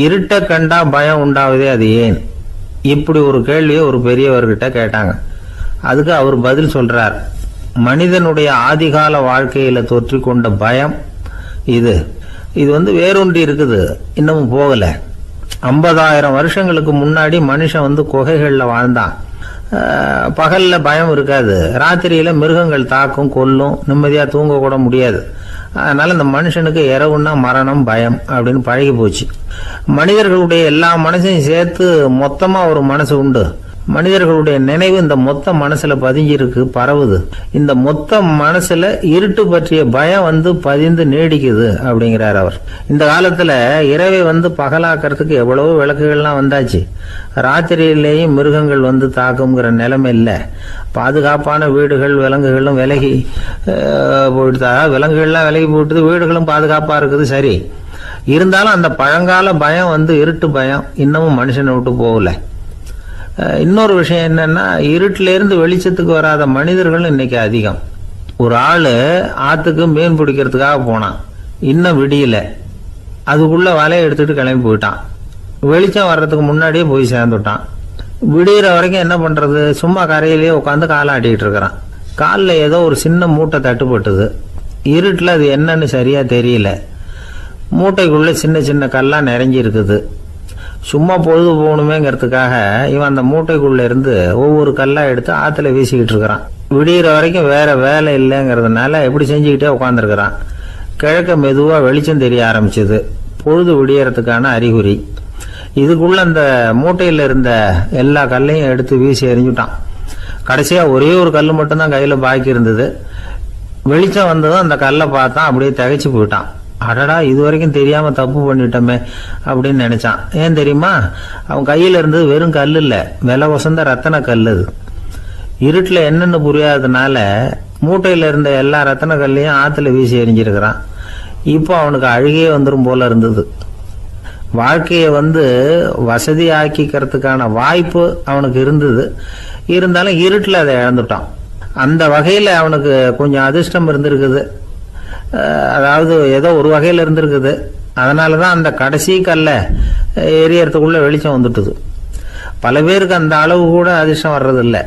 இருட்ட கண்டா பயம் உண்டாவதே அது ஏன்? இப்படி ஒரு கேள்வியை ஒரு பெரியவர்கிட்ட கேட்டாங்க. அதுக்கு அவர் பதில் சொல்றார். மனிதனுடைய ஆதிகால வாழ்க்கையில தொற்றி கொண்ட பயம் இது இது வேரூன்றி இருக்குது, இன்னமும் போகல. 50,000 வருஷங்களுக்கு முன்னாடி மனுஷன் குகைகள்ல வாழ்ந்தான். பகல்ல பயம் இருக்காது, ராத்திரியில மிருகங்கள் தாக்கும், கொல்லும், நிம்மதியா தூங்க கூட முடியாது. அதனால இந்த மனுஷனுக்கு இரவுன்னா மரணம், பயம் அப்படின்னு பழகி போச்சு. மனிதர்களுடைய எல்லா மனசையும் சேர்த்து மொத்தமா ஒரு மனசு உண்டு. மனிதர்களுடைய நினைவு இந்த மொத்த மனசுல பதிஞ்சிருக்கு, பரவுது. இந்த மொத்த மனசுல இருட்டு பற்றிய பயம் பதிந்து நீடிக்குது அப்படிங்கிறார் அவர். இந்த காலத்துல இரவை பகலாக்கிறதுக்கு எவ்வளவோ விளக்குகள்லாம் வந்தாச்சு. ராத்திரியிலேயும் மிருகங்கள் தாக்குங்கிற நிலைமை இல்லை. பாதுகாப்பான வீடுகள், விலங்குகளும் விலகி போயிட்டு, விலங்குகள்லாம் விலகி போயிட்டு, வீடுகளும் பாதுகாப்பா இருக்குது. சரி, இருந்தாலும் அந்த பழங்கால பயம் இருட்டு பயம் இன்னமும் மனுஷனை விட்டு போகல. இன்னொரு விஷயம் என்னன்னா, இருட்டில இருந்து வெளிச்சத்துக்கு வராத மனிதர்கள் இன்னைக்கு அதிகம். ஒரு ஆளு ஆத்துக்கு மீன் பிடிக்கிறதுக்காக போனான், இன்னும் விடியல. அதுக்குள்ள வலையை எடுத்துட்டு கிளம்பி போயிட்டான். வெளிச்சம் வர்றதுக்கு முன்னாடியே போய் சேர்ந்துட்டான். விடிகிற வரைக்கும் என்ன பண்றது? சும்மா கரையிலேயே உட்காந்து காலாட்டிட்டு இருக்கிறான். காலில் ஏதோ ஒரு சின்ன மூட்டை தட்டுப்பட்டுது. இருட்டில் அது என்னன்னு சரியா தெரியல. மூட்டைக்குள்ள சின்ன சின்ன கல்லா நிறைஞ்சி இருக்குது. சும்மா பொழுது போகணுமேங்கிறதுக்காக இவன் அந்த மூட்டைக்குள்ள இருந்து ஒவ்வொரு கல்லா எடுத்து ஆத்துல வீசிக்கிட்டு இருக்கிறான். விடிகிற வரைக்கும் வேற வேலை இல்லைங்கிறதுனால எப்படி செஞ்சுக்கிட்டே உட்காந்துருக்கிறான். கிழக்க மெதுவா வெளிச்சம் தெரிய ஆரம்பிச்சது. பொழுது விடியறதுக்கான அறிகுறி. இதுக்குள்ள அந்த மூட்டையில இருந்த எல்லா கல்லையும் எடுத்து வீசி எறிஞ்சுட்டான். கடைசியா ஒரே ஒரு கல் மட்டும்தான் கையில பாக்கி இருந்தது. வெளிச்சம் வந்ததும் அந்த கல்லை பார்த்தான், அப்படியே திகைச்சு போயிட்டான். அடடா, இது வரைக்கும் தெரியாம தப்பு பண்ணிட்டோமே அப்படின்னு நினைச்சான். ஏன் தெரியுமா? அவன் கையில இருந்தது வெறும் கல் இல்ல, விலை வசந்த ரத்தன கல். அது இருட்டுல என்னன்னு புரியாததுனால மூட்டையில இருந்த எல்லா ரத்தன கல்லையும் ஆத்துல வீசி எறிஞ்சிருக்கிறான். இப்போ அவனுக்கு அழுகையே வந்துடும் போல இருந்தது. வாழ்க்கையை வசதி ஆக்கிக்கிறதுக்கான வாய்ப்பு அவனுக்கு இருந்தது. இருந்தாலும் இருட்டுல அதை இழந்துட்டான். அந்த வகையில அவனுக்கு கொஞ்சம் அதிர்ஷ்டம் இருந்திருக்குது. அதாவது ஏதோ ஒரு வகையில் இருந்திருக்குது. அதனாலதான் அந்த கடைசி கல்ல எரியறதுக்குள்ள வெளிச்சம் வந்துட்டுது. பல பேருக்கு அந்த அளவு கூட அதிர்ஷ்டம் வர்றதில்லை.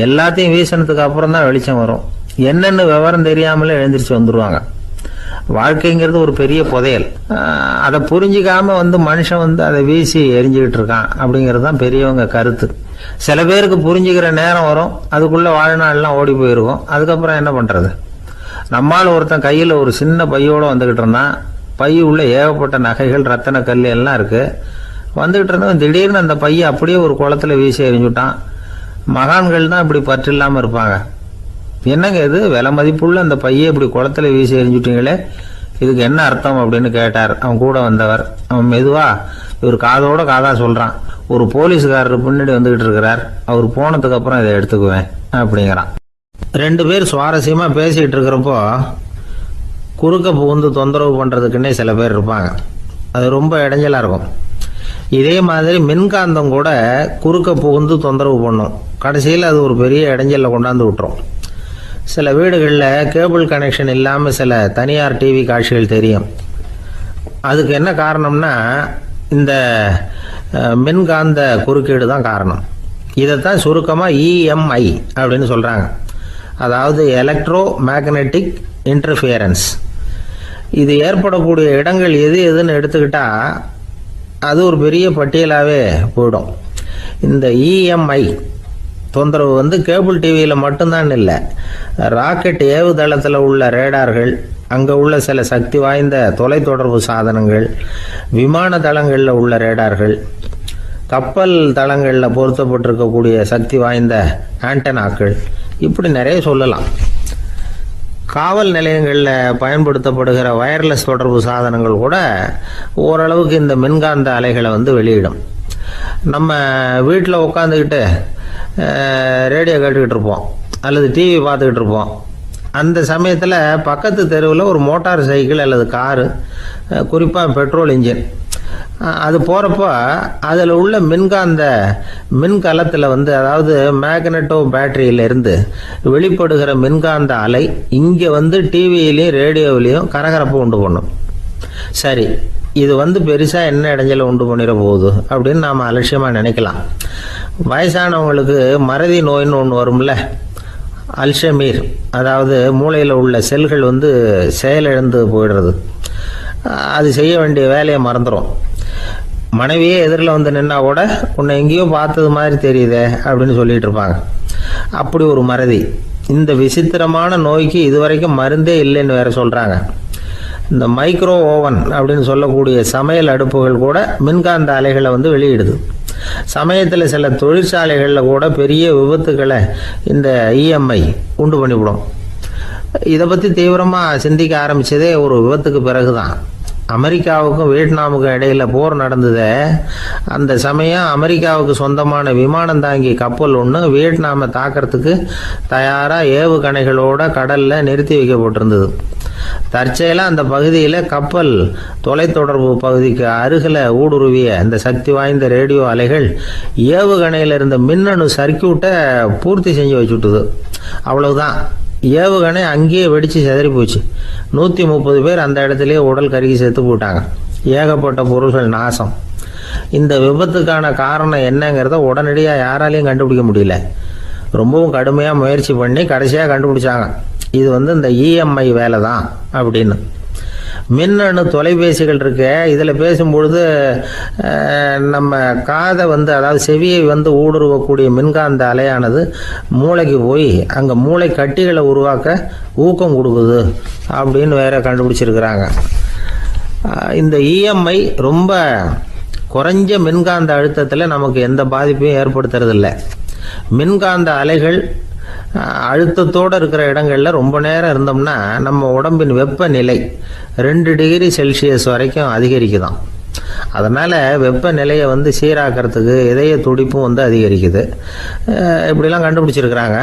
எல்லாத்தையும் வீசினதுக்கு அப்புறம் தான் வெளிச்சம் வரும். என்னன்னு விவரம் தெரியாமலே எழுந்திரிச்சு வந்துருவாங்க. வாழ்க்கைங்கிறது ஒரு பெரிய புதையல். அதை புரிஞ்சிக்காம மனுஷன் அதை வீசி எரிஞ்சுக்கிட்டு இருக்கான் அப்படிங்கிறது தான் பெரியவங்க கருத்து. சில பேருக்கு புரிஞ்சுக்கிற நேரம் வரும், அதுக்குள்ள வாழ்நாள்லாம் ஓடி போயிருக்கும். அதுக்கப்புறம் என்ன பண்றது? நம்மால் ஒருத்தன் கையில் ஒரு சின்ன பையோட வந்துகிட்டு இருந்தான். பை உள்ள ஏகப்பட்ட நகைகள், ரத்தன கல் எல்லாம் இருக்கு. வந்துகிட்டு இருந்தவன் திடீர்னு அந்த பையை அப்படியே ஒரு குளத்துல வீசி எறிஞ்சுட்டான். மகான்கள் தான் இப்படி பற்று இல்லாம இருப்பாங்க. என்னங்க இது, விலை மதிப்புள்ள அந்த பையை இப்படி குளத்துல வீசி எறிஞ்சுட்டீங்களே, இதுக்கு என்ன அர்த்தம் அப்படின்னு கேட்டார் அவன் கூட வந்தவர். அவன் மெதுவா இவர் காதோட காதா சொல்றான். ஒரு போலீஸ்காரர் பின்னாடி வந்துகிட்டு இருக்கிறார், அவர் போனதுக்கு அப்புறம் இதை எடுத்துக்குவேன் அப்படிங்கிறான். 2 பேர் சுவாரஸ்யமா பேசிட்டு இருக்கிறப்போ குறுக்க புகுந்து தொந்தரவு பண்றதுக்குன்னே சில பேர் இருப்பாங்க. அது ரொம்ப இடைஞ்சலா இருக்கும். இதே மாதிரி மின்காந்தம் கூட குறுக்க புகுந்து தொந்தரவு பண்ணும். கடைசியில் அது ஒரு பெரிய இடைஞ்சல கொண்டாந்து விட்டுரும். சில வீடுகளில் கேபிள் கனெக்ஷன் இல்லாமல் சில தனியார் டிவி காட்சிகள் தெரியும். அதுக்கு என்ன காரணம்னா இந்த மின்காந்த குறுக்கீடு தான் காரணம். இதைத்தான் சுருக்கமாக EMI அப்படின்னு சொல்றாங்க. அதாவது எலக்ட்ரோ மேக்னெட்டிக் இன்டர்ஃபியரன்ஸ். இது ஏற்படக்கூடிய இடங்கள் எது எதுன்னு எடுத்துக்கிட்டா அது ஒரு பெரிய பட்டியலாகவே போயிடும். இந்த EMI தொந்தரவு கேபிள் டிவியில் மட்டும்தான் இல்லை, ராக்கெட் ஏவுதளத்தில் உள்ள ரேடார்கள், அங்கே உள்ள சில சக்தி வாய்ந்த தொலைத்தொடர்பு சாதனங்கள், விமான தளங்களில் உள்ள ரேடார்கள், கப்பல் தளங்களில் பொருத்தப்பட்டிருக்கக்கூடிய சக்தி வாய்ந்த ஆண்டனாக்கள், இப்படி நிறைய சொல்லலாம். காவல் நிலையங்களில் பயன்படுத்தப்படுகிற வயர்லெஸ் தொடர்பு சாதனங்கள் கூட ஓரளவுக்கு இந்த மின்காந்த அலைகளை வெளியிடும். நம்ம வீட்டில் உட்காந்துக்கிட்டு ரேடியோ கேட்டுக்கிட்டு இருப்போம் அல்லது டிவி பார்த்துக்கிட்டு இருப்போம். அந்த சமயத்தில் பக்கத்து தெருவில் ஒரு மோட்டார் சைக்கிள் அல்லது காரு, குறிப்பாக பெட்ரோல் இன்ஜின், அது போகிறப்போ அதில் உள்ள மின்கலத்தில் அதாவது மேக்னெட்டோ பேட்டரியிலிருந்து வெளிப்படுகிற மின்காந்த அலை இங்கே டிவியிலையும் ரேடியோவிலையும் கரகரப்பு உண்டு பண்ணும். சரி, இது வந்து பெருசாக என்ன இடைஞ்சலை உண்டு பண்ணிட போகுது அப்படின்னு நாம் அலட்சியமாக நினைக்கலாம். வயசானவங்களுக்கு மறதி நோயின்னு ஒன்று வரும்ல, அல்ஷமீர், அதாவது மூளையில் உள்ள செல்கள் வந்து செயலிழந்து போயிடுறது. அது செய்ய வேண்டிய வேலையை மறந்துடும். மனைவியே எதிரில் வந்து நின்னா கூட உன்னை எங்கேயோ பார்த்தது மாதிரி தெரியுதே அப்படின்னு சொல்லிட்டு இருப்பாங்க. அப்படி ஒரு மறதி. இந்த விசித்திரமான நோய்க்கு இதுவரைக்கும் மருந்தே இல்லைன்னு வேற சொல்கிறாங்க. இந்த மைக்ரோ ஓவன் அப்படின்னு சொல்லக்கூடிய சமையல் அடுப்புகள் கூட மின்காந்த அலைகளை வந்து வெளியிடுது. சமயத்தில் சில தொழிற்சாலைகளில் கூட பெரிய விபத்துக்களை இந்த இஎம்ஐ உண்டு பண்ணிவிடும். இதை பற்றி தீவிரமாக சிந்திக்க ஆரம்பித்ததே ஒரு விபத்துக்கு பிறகு தான். அமெரிக்காவுக்கும் வியட்நாமுக்கும் இடையில போர் நடந்தது. அந்த சமயம் அமெரிக்காவுக்கு சொந்தமான விமானம் தாங்கி கப்பல் ஒன்று வியட்நாமை தாக்கிறதுக்கு தயாராக ஏவுகணைகளோட கடலில் நிறுத்தி வைக்கப்பட்டிருந்தது. தற்செயலாக அந்த பகுதியில் கப்பல் தொலைத்தொடர்பு பகுதிக்கு அருகில் ஊடுருவிய அந்த சக்தி வாய்ந்த ரேடியோ அலைகள் ஏவுகணையில் இருந்த மின்னணு சர்க்கியூட்டை பூர்த்தி செஞ்சு வச்சுட்டுது. அவ்வளவுதான், ஏவுகணை அங்கேயே வெடித்து சிதறி போச்சு. 130 பேர் அந்த இடத்துலயே உடல் கருகி செத்து போட்டாங்க. ஏகப்பட்ட பொருள்கள் நாசம். இந்த விபத்துக்கான காரணம் என்னங்கிறத உடனடியாக யாராலையும் கண்டுபிடிக்க முடியல. ரொம்பவும் கடுமையாக முயற்சி பண்ணி கடைசியாக கண்டுபிடிச்சாங்க, இது வந்து இந்த இஎம்ஐ வேலை தான் அப்படின்னு. மின்னணு தொலைபேசிகள் இருக்கு. இதில் பேசும்பொழுது நம்ம காதை வந்து, அதாவது செவியை வந்து ஊடுருவக்கூடிய மின்காந்த அலையானது மூளைக்கு போய் அங்கே மூளை கட்டிகளை உருவாக்க ஊக்கம் கொடுக்குது அப்படின்னு வேற கண்டுபிடிச்சிருக்கிறாங்க. இந்த இஎம்ஐ ரொம்ப குறைஞ்ச மின்காந்த அழுத்தத்தில் நமக்கு எந்த பாதிப்பையும் ஏற்படுத்துறதில்லை. மின்காந்த அலைகள் அழுத்தத்தோடு இருக்கிற இடங்களில் ரொம்ப நேரம் இருந்தோம்னா நம்ம உடம்பின் வெப்பநிலை 2 டிகிரி செல்சியஸ் வரைக்கும் அதிகரிக்குதாம். அதனால் வெப்பநிலையை வந்து சீராக்கிறதுக்கு இதய துடிப்பும் வந்து அதிகரிக்குது. இப்படிலாம் கண்டுபிடிச்சிருக்கிறாங்க.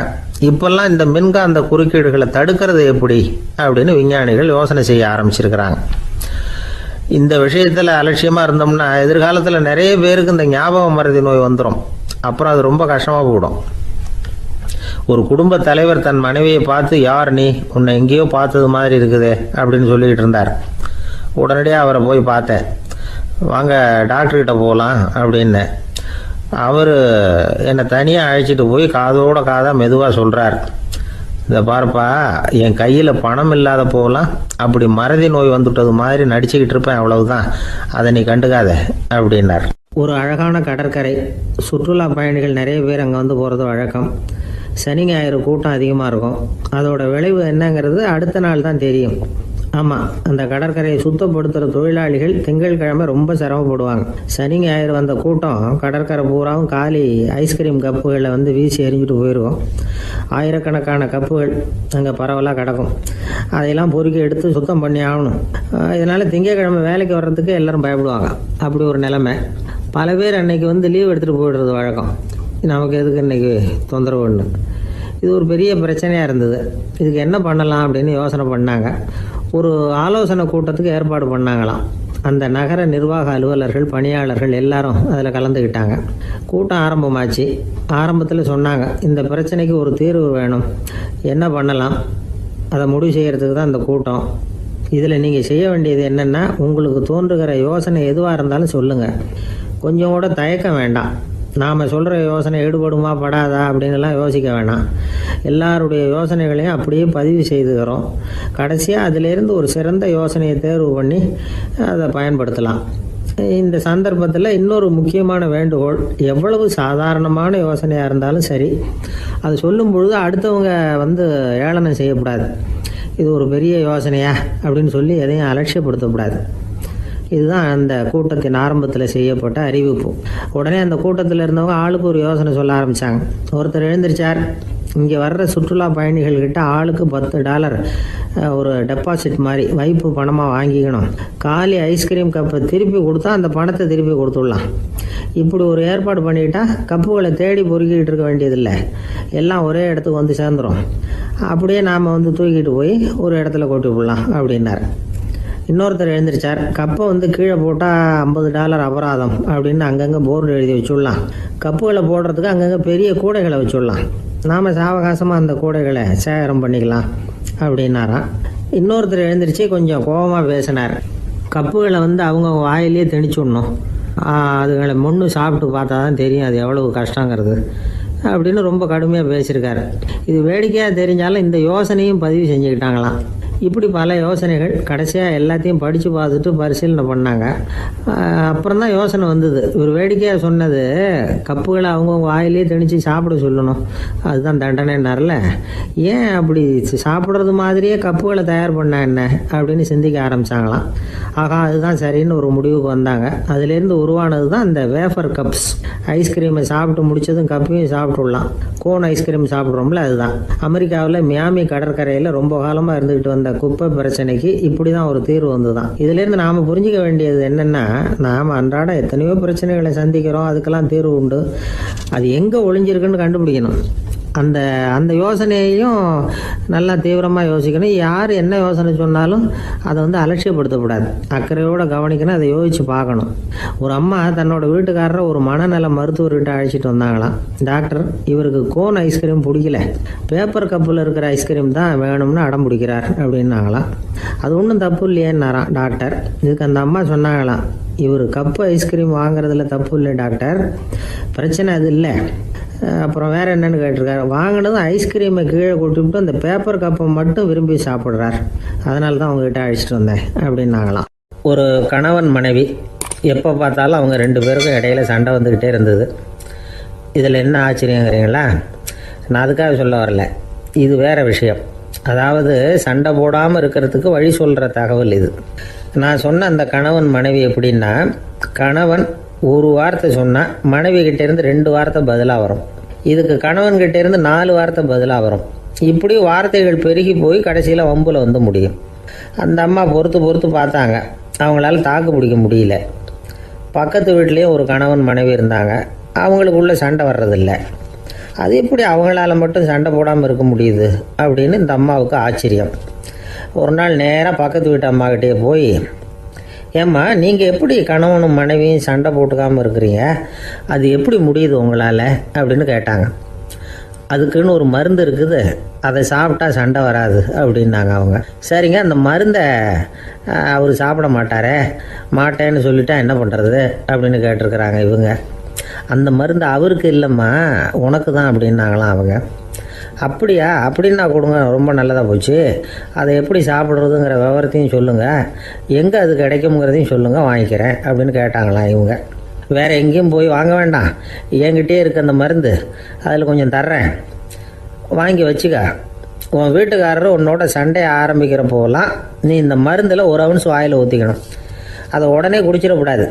இப்போல்லாம் இந்த மின்காந்த குறுக்கீடுகளை தடுக்கிறது எப்படி அப்படின்னு விஞ்ஞானிகள் யோசனை செய்ய ஆரம்பிச்சிருக்கிறாங்க. இந்த விஷயத்தில் அலட்சியமாக இருந்தோம்னா எதிர்காலத்தில் நிறைய பேருக்கு இந்த ஞாபக மறதி நோய் வந்துடும். அப்புறம் அது ரொம்ப கஷ்டமாக போயிடும். ஒரு குடும்ப தலைவர் தன் மனைவியை பார்த்து, யார் நீ, உன்னை எங்கேயோ பார்த்தது மாதிரி இருக்குதே அப்படின்னு சொல்லிக்கிட்டு இருந்தார். உடனடியாக அவரை போய் பார்த்தேன். வாங்க டாக்டர்கிட்ட போகலாம் அப்படின்னு. அவர் என்னை தனியாக அழைச்சிட்டு போய் காதோட காதாக மெதுவாக சொல்கிறார், இதை பாருப்பா, என் கையில் பணம் இல்லாத போகலாம் அப்படி மறதி நோய் வந்துட்டது மாதிரி நடிச்சுக்கிட்டு இருப்பேன், அவ்வளவுதான், அதை நீ கண்டுக்காத அப்படின்னார். ஒரு அழகான கடற்கரை. சுற்றுலா பயணிகள் நிறைய பேர் அங்கே வந்து போகிறது வழக்கம். சனி ஞாயிறு கூட்டம் அதிகமாக இருக்கும். அதோட விளைவு என்னங்கிறது அடுத்த நாள் தான் தெரியும். ஆமாம், அந்த கடற்கரையை சுத்தப்படுத்துகிற தொழிலாளிகள் திங்கட்கிழமை ரொம்ப சிரமப்படுவாங்க. சனி ஞாயிறு வந்த கூட்டம் கடற்கரை பூராவும் காலி ஐஸ்கிரீம் கப்புகளை வந்து வீசி எறிஞ்சிட்டு போயிடுவோம். ஆயிரக்கணக்கான கப்புகள் அங்கே பரவலாக கிடக்கும். அதையெல்லாம் பொறுக்கி எடுத்து சுத்தம் பண்ணி ஆகணும். இதனால் திங்கட்கிழமை வேலைக்கு வர்றதுக்கு எல்லோரும் பயப்படுவாங்க. அப்படி ஒரு நிலைமை. பல பேர் அன்னைக்கு வந்து லீவ் எடுத்துகிட்டு போயிடுறது வழக்கம். நமக்கு எதுக்கு இன்றைக்கி தொந்தரவுன்னு. இது ஒரு பெரிய பிரச்சனையாக இருந்தது. இதுக்கு என்ன பண்ணலாம் அப்படின்னு யோசனை பண்ணாங்க. ஒரு ஆலோசனை கூட்டத்துக்கு ஏற்பாடு பண்ணாங்களாம். அந்த நகர நிர்வாக அலுவலர்கள், பணியாளர்கள் எல்லாரும் அதில் கலந்துக்கிட்டாங்க. கூட்டம் ஆரம்பமாச்சு. ஆரம்பத்தில் சொன்னாங்க, இந்த பிரச்சனைக்கு ஒரு தீர்வு வேணும், என்ன பண்ணலாம், அதை முடிவு செய்கிறதுக்கு தான் இந்த கூட்டம். இதில் நீங்கள் செய்ய வேண்டியது என்னென்னா, உங்களுக்கு தோன்றுகிற யோசனை எதுவாக இருந்தாலும் சொல்லுங்கள். கொஞ்சம் கூட தயக்கம் வேண்டாம். நாம் சொல்கிற யோசனை ஈடுபடுமா படாதா அப்படின்லாம் யோசிக்க வேணாம். எல்லாருடைய யோசனைகளையும் அப்படியே பதிவு செய்துக்கிறோம். கடைசியாக அதிலேருந்து ஒரு சிறந்த யோசனையை தேர்வு பண்ணி அதை பயன்படுத்தலாம். இந்த சந்தர்ப்பத்தில் இன்னொரு முக்கியமான வேண்டுகோள், எவ்வளவு சாதாரணமான யோசனையாக இருந்தாலும் சரி, அது சொல்லும் பொழுது அடுத்தவங்க வந்து ஏளனம் செய்யக்கூடாது. இது ஒரு பெரிய யோசனையா அப்படின்னு சொல்லி எதையும் அலட்சியப்படுத்தக்கூடாது. இதுதான் அந்த கூட்டத்தின் ஆரம்பத்தில் செய்யப்பட்ட அறிவிப்பு. உடனே அந்த கூட்டத்தில் இருந்தவங்க ஆளுக்கு ஒரு யோசனை சொல்ல ஆரம்பித்தாங்க. ஒருத்தர் எழுந்திருச்சார், இங்கே வர்ற சுற்றுலா பயணிகள்கிட்ட ஆளுக்கு $10 ஒரு டெபாசிட் மாதிரி வைப்பு பணமாக வாங்கிக்கணும். காலி ஐஸ்கிரீம் கப்பை திருப்பி கொடுத்தா அந்த பணத்தை திருப்பி கொடுத்துடலாம். இப்படி ஒரு ஏற்பாடு பண்ணிக்கிட்டா கப்புகளை தேடி பொறுக்கிக்கிட்டு இருக்க வேண்டியதில்லை, எல்லாம் ஒரே இடத்துக்கு வந்து சேர்ந்துடும். அப்படியே நாம் வந்து தூக்கிட்டு போய் ஒரு இடத்துல கொட்டி விடலாம் அப்படின்னார். இன்னொருத்தர் எழுந்திரிச்சார், கப்பை வந்து கீழே போட்டால் $50 அபராதம் அப்படின்னு அங்கங்கே போர்டு எழுதி வச்சுடலாம். கப்புகளை போடுறதுக்கு அங்கங்கே பெரிய கூடைகளை வச்சுடலாம். நாம் சாவகாசமாக அந்த கூடைகளை சேகரம் பண்ணிக்கலாம் அப்படின்னாராம். இன்னொருத்தர் எழுந்திரிச்சு கொஞ்சம் கோபமாக பேசினார், கப்புகளை வந்து அவங்க வாயிலே திணிச்சுடணும். அதுகளை முன்னு சாப்பிட்டு பார்த்தா தான் தெரியும் அது எவ்வளவு கஷ்டங்கிறது அப்படின்னு ரொம்ப கடுமையாக பேசியிருக்காரு. இது வேடிக்கையாக தெரிஞ்சாலும் இந்த யோசனையும் பதிவு செஞ்சுக்கிட்டாங்களாம். இப்படி பல யோசனைகள். கடைசியாக எல்லாத்தையும் படித்து பார்த்துட்டு பரிசீலனை பண்ணாங்க. அப்புறம் தான் யோசனை வந்தது. இவர் வேடிக்கையாக சொன்னது கப்புகளை அவங்கவுங்க வாயிலே திணிச்சு சாப்பிட சொல்லணும், அதுதான் தண்டனைன்னார்ல. ஏன் அப்படி சாப்பிட்றது மாதிரியே கப்புகளை தயார் பண்ண என்ன அப்படின்னு சிந்திக்க ஆரம்பித்தாங்களாம். ஆகா, அதுதான் சரின்னு ஒரு முடிவுக்கு வந்தாங்க. அதுலேருந்து உருவானது தான் இந்த வேஃபர் கப்ஸ். ஐஸ்கிரீமை சாப்பிட்டு முடிச்சதும் கப்பையும் சாப்பிட்டுடலாம். கோன் ஐஸ்கிரீம் சாப்பிட்றோம்ல, அதுதான். அமெரிக்காவில் மியாமி கடற்கரையில் ரொம்ப காலமாக இருந்துக்கிட்டு வந்த குப்பை பிரச்சனைக்கு இப்படி தான் ஒரு தீர்வு வந்துதான். இதுலேருந்து நாம் புரிஞ்சிக்க வேண்டியது என்னென்னா, நாம் அன்றாட எத்தனையோ பிரச்சனைகளை சந்திக்கிறோம், அதுக்கெல்லாம் தீர்வு உண்டு. அது எங்கே ஒளிஞ்சிருக்குன்னு கண்டுபிடிக்கணும். அந்த அந்த யோசனையையும் நல்லா தீவிரமாக யோசிக்கணும். யார் என்ன யோசனை சொன்னாலும் அதை வந்து அலட்சியப்படுத்தக்கூடாது. அக்கறையோடு கவனிக்கணும், அதை யோசித்து பார்க்கணும். ஒரு அம்மா தன்னோட வீட்டுக்காரரை ஒரு மனநல மருத்துவர்கிட்ட அழைச்சிட்டு வந்தாங்களாம். டாக்டர், இவருக்கு கோன் ஐஸ்கிரீம் பிடிக்கல, பேப்பர் கப்பில் இருக்கிற ஐஸ்கிரீம் தான் வேணும்னு அடம் பிடிக்கிறார் அப்படின்னாங்களாம். அது ஒன்றும் தப்பு இல்லையேன்னாராம் டாக்டர். இதுக்கு அந்த அம்மா சொன்னாங்களாம், இவர் கப்பு ஐஸ்கிரீம் வாங்குறதுல தப்பு இல்லை டாக்டர், பிரச்சனை அது இல்லை. அப்புறம் வேறு என்னென்னு கேட்டிருக்காரு. வாங்கினதும் ஐஸ்கிரீமை கீழே கொட்டிவிட்டு அந்த பேப்பர் கப்பை மட்டும் விரும்பி சாப்பிட்றார், அதனால தான் அவங்ககிட்ட அழைச்சிட்டு வந்தேன் அப்படின்னாங்களாம். ஒரு கணவன் மனைவி எப்போ பார்த்தாலும் அவங்க 2 பேருக்கும் இடையில சண்டை வந்துக்கிட்டே இருந்தது. இதில் என்ன ஆச்சரியங்கிறீங்களா? நான் அதுக்காக சொல்ல வரல, இது வேறு விஷயம். அதாவது சண்டை போடாமல் இருக்கிறதுக்கு வழி சொல்கிற தகவல் இது. நான் சொன்ன அந்த கணவன் மனைவி எப்படின்னா, கணவன் ஒரு வார்த்தை சொன்னால் மனைவி கிட்டேருந்து 2 வார்த்தை பதிலாக வரும். இதுக்கு கணவன்கிட்ட இருந்து 4 வார்த்தை பதிலாக வரும். இப்படி வார்த்தைகள் பெருகி போய் கடைசியில் வம்பில் வந்து முடியும். அந்த அம்மா பொறுத்து பார்த்தாங்க, அவங்களால தாக்கு பிடிக்க முடியல. பக்கத்து வீட்லேயும் ஒரு கணவன் மனைவி இருந்தாங்க, அவங்களுக்குள்ள சண்டை வர்றதில்லை. அது எப்படி அவங்களால மட்டும் சண்டை போடாமல் இருக்க முடியுது அப்படின்னு இந்த அம்மாவுக்கு ஆச்சரியம். ஒரு நாள் நேராக பக்கத்து வீட்டு அம்மாக்கிட்டே போய், ஏம்மா, நீங்கள் எப்படி கணவனும் மனைவியும் சண்டை போட்டுக்காமல் இருக்கிறீங்க, அது எப்படி முடியுது உங்களால் அப்படின்னு கேட்டாங்க. அதுக்குன்னு ஒரு மருந்து இருக்குது, அதை சாப்பிட்டா சண்டை வராது அப்படின்னாங்க அவங்க. சரிங்க, அந்த மருந்தை அவர் சாப்பிட மாட்டேன்னு சொல்லிட்டா என்ன பண்ணுறது அப்படின்னு கேட்டிருக்கிறாங்க இவங்க. அந்த மருந்து அவருக்கு இல்லைம்மா, உனக்கு தான் அப்படின்னாங்களாம் அவங்க. அப்படியா, அப்படின்னா கொடுங்க, ரொம்ப நல்லதாக போச்சு. அதை எப்படி சாப்பிட்றதுங்கிற விவரத்தையும் சொல்லுங்கள், எங்கே அது கிடைக்குங்கிறதையும் சொல்லுங்கள், வாங்கிக்கிறேன் அப்படின்னு கேட்டாங்களாம் இவங்க. வேறு எங்கேயும் போய் வாங்க வேண்டாம், என்கிட்டே இருக்க அந்த மருந்து அதில் கொஞ்சம் தர்றேன், வாங்கி வச்சுக்க. உன் வீட்டுக்காரர் உன்னோட சண்டையை ஆரம்பிக்கிற போகலாம் நீ இந்த மருந்தில் 1 ounce வாயில் ஊற்றிக்கணும். அதை உடனே குடிச்சிடக்கூடாது,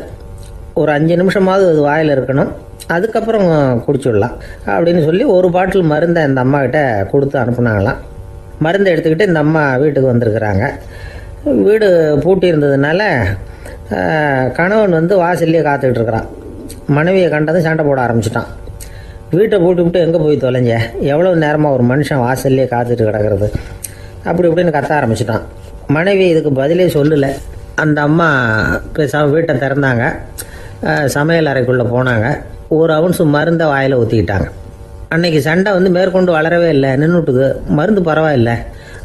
ஒரு 5 நிமிஷமாவது அது வாயில் இருக்கணும், அதுக்கப்புறம் குடிச்சுடலாம் அப்படின்னு சொல்லி ஒரு பாட்டில் மருந்தை இந்த அம்மாக்கிட்ட கொடுத்து அனுப்புனாங்களாம். மருந்தை எடுத்துக்கிட்டு இந்த அம்மா வீட்டுக்கு வந்திருக்கிறாங்க. வீடு பூட்டி இருந்ததுனால கணவன் வந்து வாசல்லையே காத்துக்கிட்டு இருக்கிறான். மனைவியை கண்டதும் சண்டை போட ஆரம்பிச்சிட்டான். வீட்டை பூட்டி எங்கே போய் தொலைஞ்ச, எவ்வளோ நேரமாக ஒரு மனுஷன் வாசல்லையே காத்துட்டு கிடக்கிறது அப்படி இப்படின்னு கத்த ஆரம்பிச்சிட்டான். மனைவி இதுக்கு பதிலே சொல்லலை. அந்த அம்மா பேசாமல் வீட்டை திறந்தாங்க, சமையல் அறைக்குள்ளே போனாங்க, 1 ounce மருந்தை வாயில் ஊற்றிக்கிட்டாங்க. அன்னைக்கு சண்டை வந்து மேற்கொண்டு வளரவே இல்லை, நின்றுட்டுது. மருந்து பரவாயில்லை.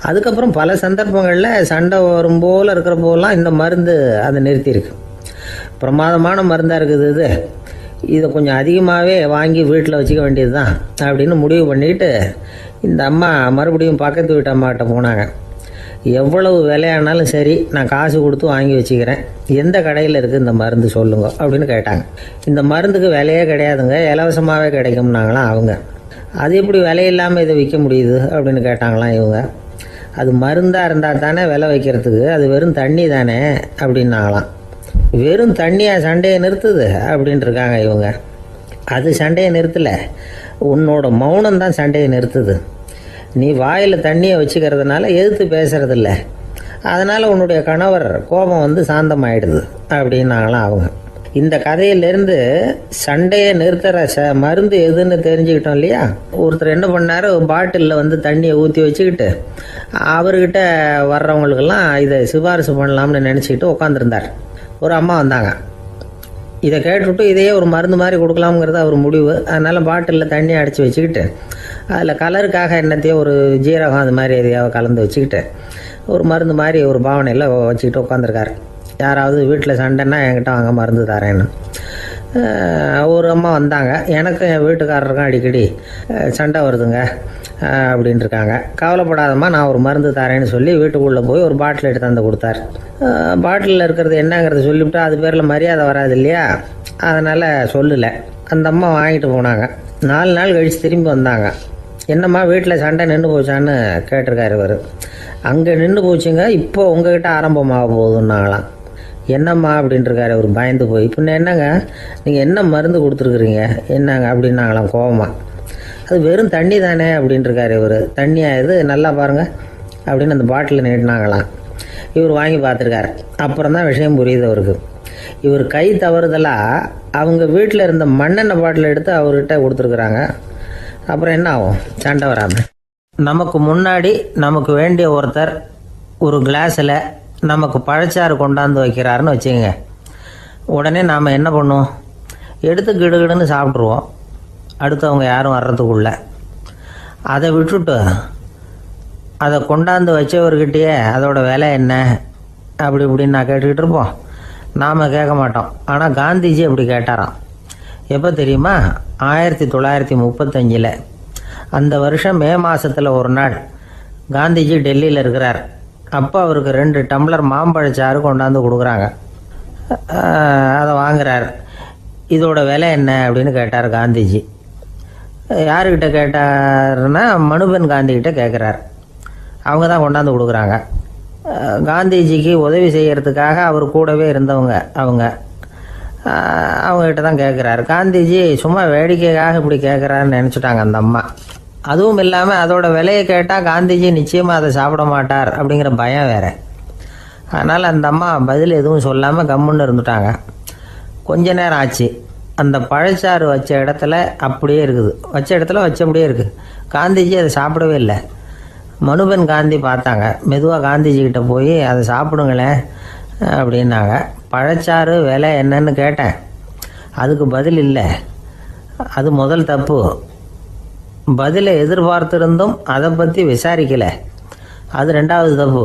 அதுக்கப்புறம் பல சந்தர்ப்பங்களில் சண்டை வரும் போல் இருக்கிற போலாம் இந்த மருந்து அதை நிறுத்தியிருக்கு. பிரமாதமான மருந்தாக இருக்குது இதை கொஞ்சம் அதிகமாகவே வாங்கி வீட்டில் வச்சுக்க வேண்டியது தான் அப்படின்னு முடிவு பண்ணிட்டு இந்த அம்மா மறுபடியும் பக்கத்து வீட்டு அம்மாக்கிட்ட போனாங்க. எவ்வளவு விலையானாலும் சரி, நான் காசு கொடுத்து வாங்கி வச்சுக்கிறேன், எந்த கடையில் இருக்குது இந்த மருந்து சொல்லுங்க அப்படின்னு கேட்டாங்க. இந்த மருந்துக்கு விலையே கிடையாதுங்க, இலவசமாகவே கிடைக்கும்னாங்களாம் அவங்க. அது எப்படி விலையில்லாமல் இதை விற்க முடியுது அப்படின்னு கேட்டாங்களாம் இவங்க. அது மருந்தாக இருந்தால் தானே விலை வைக்கிறதுக்கு, அது வெறும் தண்ணி தானே அப்படின்னாங்களாம். வெறும் தண்ணியாக சண்டையை நிறுத்துது அப்படின்ட்டு இருக்காங்க இவங்க. அது சண்டையை நிறுத்தலை, உன்னோட மௌனம் தான் சண்டையை நிறுத்துது. நீ வாயில் தண்ணியை வச்சுக்கிறதுனால எதிர்த்து பேசுறதில்ல, அதனால் உன்னுடைய கணவர் கோபம் வந்து சாந்தமாயிடுது அப்படின்னாங்களாம் அவங்க. இந்த கதையிலேருந்து சண்டையை நிறுத்துகிற மருந்து எதுன்னு தெரிஞ்சுக்கிட்டோம் இல்லையா. ஒருத்தர் என்ன பண்ணார், பாட்டிலில் வந்து தண்ணியை ஊற்றி வச்சுக்கிட்டு அவர்கிட்ட வர்றவங்களுக்கெல்லாம் இதை சிபாரிசு பண்ணலாம்னு நினச்சிக்கிட்டு உட்காந்துருந்தார். ஒரு அம்மா வந்தாங்க. இதை கேட்டுவிட்டு இதையே ஒரு மருந்து மாதிரி கொடுக்கலாம்ங்கிறது அவர் முடிவு. அதனால் பாட்டிலில் தண்ணி அடித்து வச்சுக்கிட்டு அதில் கலருக்காக என்னத்தையோ ஒரு ஜீரகம் அது மாதிரி எதையாவது கலந்து வச்சுக்கிட்டு ஒரு மருந்து மாதிரி ஒரு பாவனையில் வச்சுக்கிட்டு உட்காந்துருக்காரு. யாராவது வீட்டில் சண்டைன்னா என்கிட்ட வாங்க மருந்து தரேன்னு. ஒரு அம்மா வந்தாங்க, எனக்கும் என் வீட்டுக்காரருக்கும் அடிக்கடி சண்டை வருதுங்க அப்படின்ட்டு இருக்காங்க. கவலைப்படாதம்மா, நான் ஒரு மருந்து தரேன்னு சொல்லி வீட்டுக்குள்ளே போய் ஒரு பாட்டில் எடுத்து வந்து கொடுத்தாரு. பாட்டிலில் இருக்கிறது என்னங்கிறத சொல்லிவிட்டு அது பேரில் மரியாதை வராது இல்லையா, அதனால் சொல்லலை. அந்த அம்மா வாங்கிட்டு போனாங்க. 4 நாள் கழித்து திரும்பி வந்தாங்க. என்னம்மா வீட்டில் சண்டை நின்று போச்சான்னு கேட்டிருக்காரு இவர். அங்கே நின்று போச்சுங்க, இப்போ உங்ககிட்ட ஆரம்பமாக போகுதுன்னாங்களாம். என்னம்மா அப்படின்ட்டுருக்காரு அவர் பயந்து போய். பின்ன என்னங்க, நீங்கள் என்ன மருந்து கொடுத்துருக்குறீங்க என்னங்க அப்படின்னாங்களாம் கோபமாக. அது வெறும் தண்ணி தானே அப்படின்ட்டுருக்காரு இவர். தண்ணியாக இது, நல்லா பாருங்கள் அப்படின்னு அந்த பாட்டிலில் நீட்டினாங்களாம். இவர் வாங்கி பார்த்துருக்காரு. அப்புறம் தான் விஷயம் புரியுது அவருக்கு. இவர் கை தவறுதலாக அவங்க வீட்டில் இருந்த மண்ணெண்ணெய் பாட்டில் எடுத்து அவர்கிட்ட கொடுத்துருக்குறாங்க. அப்புறம் என்ன ஆகும், சண்டை வராமல். நமக்கு முன்னாடி நமக்கு வேண்டிய ஒருத்தர் ஒரு கிளாஸில் நமக்கு பழச்சாறு கொண்டாந்து வைக்கிறாருன்னு வச்சுங்க. உடனே நாம் என்ன பண்ணுவோம், எடுத்து கிடுகிடுன்னு சாப்பிட்ருவோம் அடுத்தவங்க யாரும் வர்றதுக்குள்ள. அதை விட்டுட்டு அதை கொண்டாந்து வச்சவர்கிட்டயே அதோட விலை என்ன அப்படி இப்படின்னு நான் கேட்டுக்கிட்டு இருப்போம். நாம் கேட்க மாட்டோம். ஆனால் காந்திஜி அப்படி கேட்டாராம். எப்போ தெரியுமா, 1935. அந்த வருஷம் மே மாதத்தில் ஒரு நாள் காந்திஜி டெல்லியில் இருக்கிறார். அப்போ அவருக்கு 2 டம்ளர் மாம்பழச்சாறு கொண்டாந்து கொடுக்குறாங்க. அதை வாங்குறார். இதோட விலை என்ன அப்படின்னு கேட்டார் காந்திஜி. யாருக்கிட்ட கேட்டாருன்னா மனுபென் காந்திகிட்ட கேட்குறார். அவங்க தான் கொண்டாந்து கொடுக்குறாங்க. காந்திஜிக்கு உதவி செய்கிறதுக்காக அவர் கூடவே இருந்தவங்க அவங்ககிட்ட தான் கேட்குறாரு. காந்திஜி சும்மா வேடிக்கைக்காக இப்படி கேட்குறாருன்னு நினச்சிட்டாங்க அந்த அம்மா. அதுவும் இல்லாமல் அதோட விலையை கேட்டால் காந்திஜி நிச்சயமாக அதை சாப்பிட மாட்டார் அப்படிங்கிற பயம் வேறு. அதனால் அந்த அம்மா பதில் எதுவும் சொல்லாமல் கம்முன்னு இருந்துட்டாங்க. கொஞ்ச நேரம் ஆச்சு. அந்த பழச்சாறு வச்ச இடத்துல அப்படியே இருக்குது, வச்ச இடத்துல வச்சபடியே இருக்குது. காந்திஜி அதை சாப்பிடவே இல்லை. மனுபென் காந்தி பார்த்தாங்க. மெதுவாக காந்திஜிக்கிட்ட போய் அதை சாப்பிடுங்களேன் அப்படின்னாங்க. பழச்சாறு விலை என்னன்னு கேட்டேன், அதுக்கு பதில் இல்லை. அது முதல் தப்பு. பதிலை எதிர்பார்த்திருந்தும் அதை பற்றி விசாரிக்கலை, அது 2வது தப்பு.